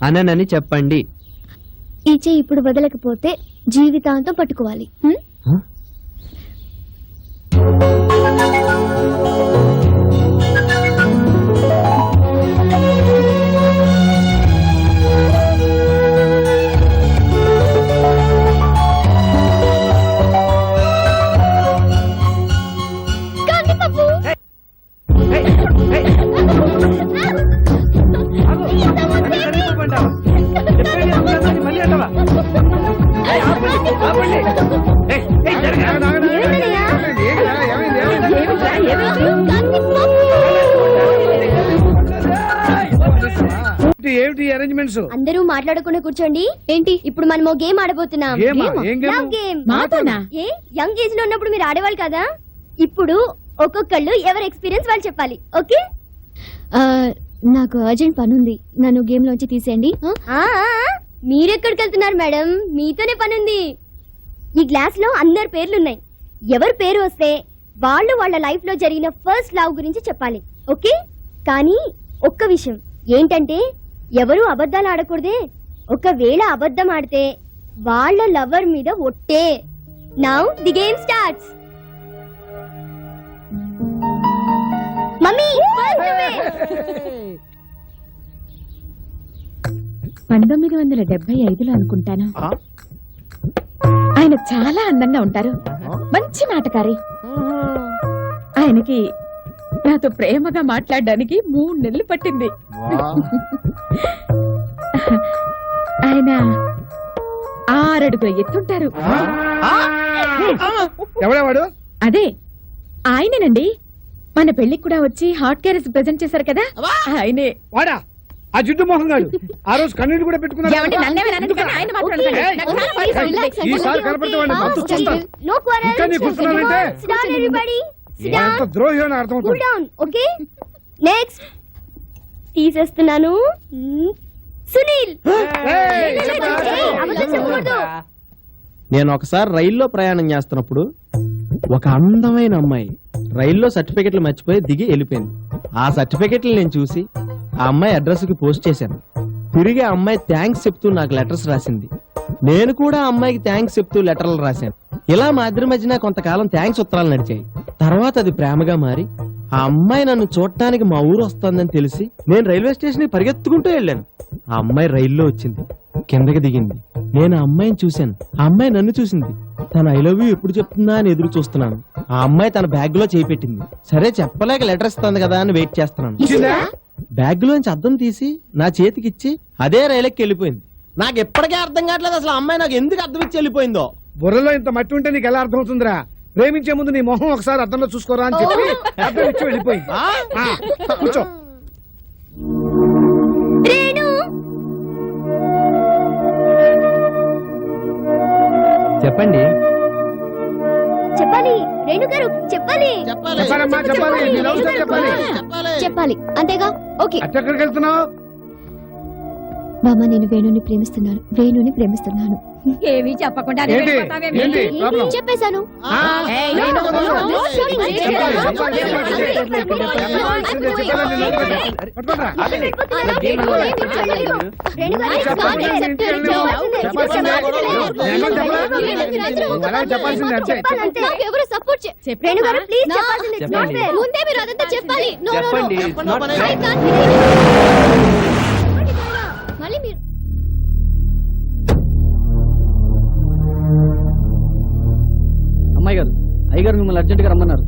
అననని చెప్పండి. ఈ చెయ్యి ఇప్పుడు వదలకపోతే జీవితాంతం పట్టుకోవాలి. కందిపప్పు. ఏమిటి అరేంజ్మెంట్స్? అందరూ మాట్లాడకుండా కూర్చోండి. ఏంటి ఇప్పుడు మనం గేమ్ ఆడబోతున్నాం. గేమా? ఏం గేమ్? Love game. మాతోనా? ఏ యంగ్ ఏజ్ లో ఉన్నప్పుడు మీరు ఆడేవాళ్ళు కదా. ఇప్పుడు ఒక్కొక్కళ్ళు ఎవరి ఎక్స్పీరియన్స్ వాళ్ళు చెప్పాలి. ఓకే? నాకు అర్జెంట్ పని ఉంది, నన్ను గేమ్ లోంచి తీసేయండి. మీరెక్కడికి వెళ్తున్నారు మేడం? మీతోనే పని ఉంది. ఈ గ్లాస్ లో అందరి పేర్లున్నాయి. ఎవరి పేరు వస్తే వాళ్ళు వాళ్ళ లైఫ్ లో జరిగిన ఫస్ట్ లవ్ గురించి చెప్పాలి. ఓకే? కానీ ఒక్క విషయం ఏంటంటే ఎవరు అబద్ధాలు ఆడకూడదే. ఒకవేళ అబద్ధం ఆడితే వాళ్ళ లవర్ మీద ఒట్టే. Now the game starts. Mummy 1975లో అనుకుంటాను. ఆయన చాలా అందంగా ఉంటారు, మంచి మాటకారి. ఆయనకి నాతో ప్రేమగా మాట్లాడడానికి 3 నెలలు పట్టింది. ఆయన 6 అడుగుల ఎత్తుంటారు. ఎవడేవాడు? అదే ఆయనేనండి. మన పెళ్లికి కూడా వచ్చి హాట్ క్యారెస్ ప్రెజెంట్ చేశారు కదా, ఆయనే. వాడా? ఆ జిడ్డు మోహన్ గారు ఆ రోజు కన్నీళ్ళు కూడా పెట్టుకున్నారు. ఏమండి, నన్నేమైనా అనొచ్చు కానీ ఆయన మాత్రం అనకండి. నాకు చాలా బాధగా ఉంది. ఈసారి కనపడితే వాడిని పంపుతుంటా. No quarrels. ఇంకా నీ కూర్చున్నానంటే? Sit down everybody. Sit down. ఎంత ద్రోహి అని Cool అర్థమవుతుంది. down. Okay? Next. తీసేస్తున్నాను. సునీల్. అబద్ధం చెప్పకూడదు. నేను ఒకసారి రైల్లో ప్రయాణం చేస్తున్నప్పుడు ఒక అందమైన అమ్మాయి రైల్లో సర్టిఫికెట్లు మర్చిపోయి దిగి వెళ్ళిపోయింది. ఆ సర్టిఫికెట్లు నేను చూసి ఆ అమ్మాయి అడ్రస్ కి పోస్ట్ చేశాను. తిరిగి ఆ అమ్మాయి థ్యాంక్స్ చెప్తూ నాకు లెటర్స్ రాసింది. నేను కూడా ఆ అమ్మాయికి థ్యాంక్స్ చెప్తూ లెటర్లు రాశాను. ఇలా మా ఇద్దరి మధ్యన కొంతకాలం థ్యాంక్స్ ఉత్తరాలు నడిచాయి. తర్వాత అది ప్రేమగా మారి ఆ అమ్మాయి నన్ను చూడటానికి మా ఊరు వస్తుందని తెలిసి నేను రైల్వే స్టేషన్ కి పరిగెత్తుకుంటూ వెళ్ళాను. ఆ అమ్మాయి రైల్లో వచ్చింది, కిందకి దిగింది. నేను ఆ అమ్మాయిని చూశాను, ఆ అమ్మాయి నన్ను చూసింది. తన ఐ లవ్ యూ ఎప్పుడు చెప్తుందా అని ఎదురు చూస్తున్నాను. ఆ అమ్మాయి తన బ్యాగ్ లో చేయి పెట్టింది. సరే చెప్పలేక లెటర్ ఇస్తుంది కదా అని వెయిట్ చేస్తున్నాను. బ్యాగ్ లోంచి అద్దం తీసి నా చేతికిచ్చి అదే రైలుకి వెళ్ళిపోయింది. నాకు ఎప్పటికే అర్థం కావట్లేదు అసలు అమ్మాయి నాకు ఎందుకు అర్థం ఇచ్చి వెళ్ళిపోయిందో. బుర్రలో ఇంత మట్టి ఉంటే నీకు ఎలా అర్థం అవుతుందిరా? ప్రేమించే ముందు నీ మొహం ఒకసారి అద్దంలో చూసుకోరా అని చెప్పి అర్థం ఇచ్చి వెళ్ళిపోయింది. కూర్చో. చెప్పండి. చెప్పాలి రేణు గారు, చెప్పాలి. చెప్పాలమ్మా, చెప్పాలి. నీ లవ్ స్టోరీ చెప్పాలి. చెప్పాలి అంతేగా? ఓకే. ఎక్కడికి వెళ్తున్నావు? బామ్మ నేను వేణుని ప్రేమిస్తున్నాను ఏమీ చెప్పకుండా ఏంటి? వెళ్ళిపోతావేమి? ఏంటి? ప్రాబ్లం? చెప్పేశాను ఏయ్, వేణు, ఎవరు సపోర్ట్ చెప్పండి. చెప్పండి. ముందే మీరు అదంతా చెప్పాలి No, no, no. చెప్పండి It's not I fair. can't believe it. మళ్ళీ మీరు అమ్మాయి గారు అయ్యగారు మిమ్మల్ని అర్జెంట్ గా రమ్మన్నారు.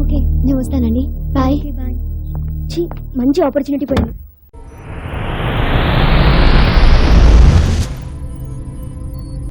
ఓకే నేను వస్తానండి బాయ్ మంచి ఆపర్చునిటీ పోయింది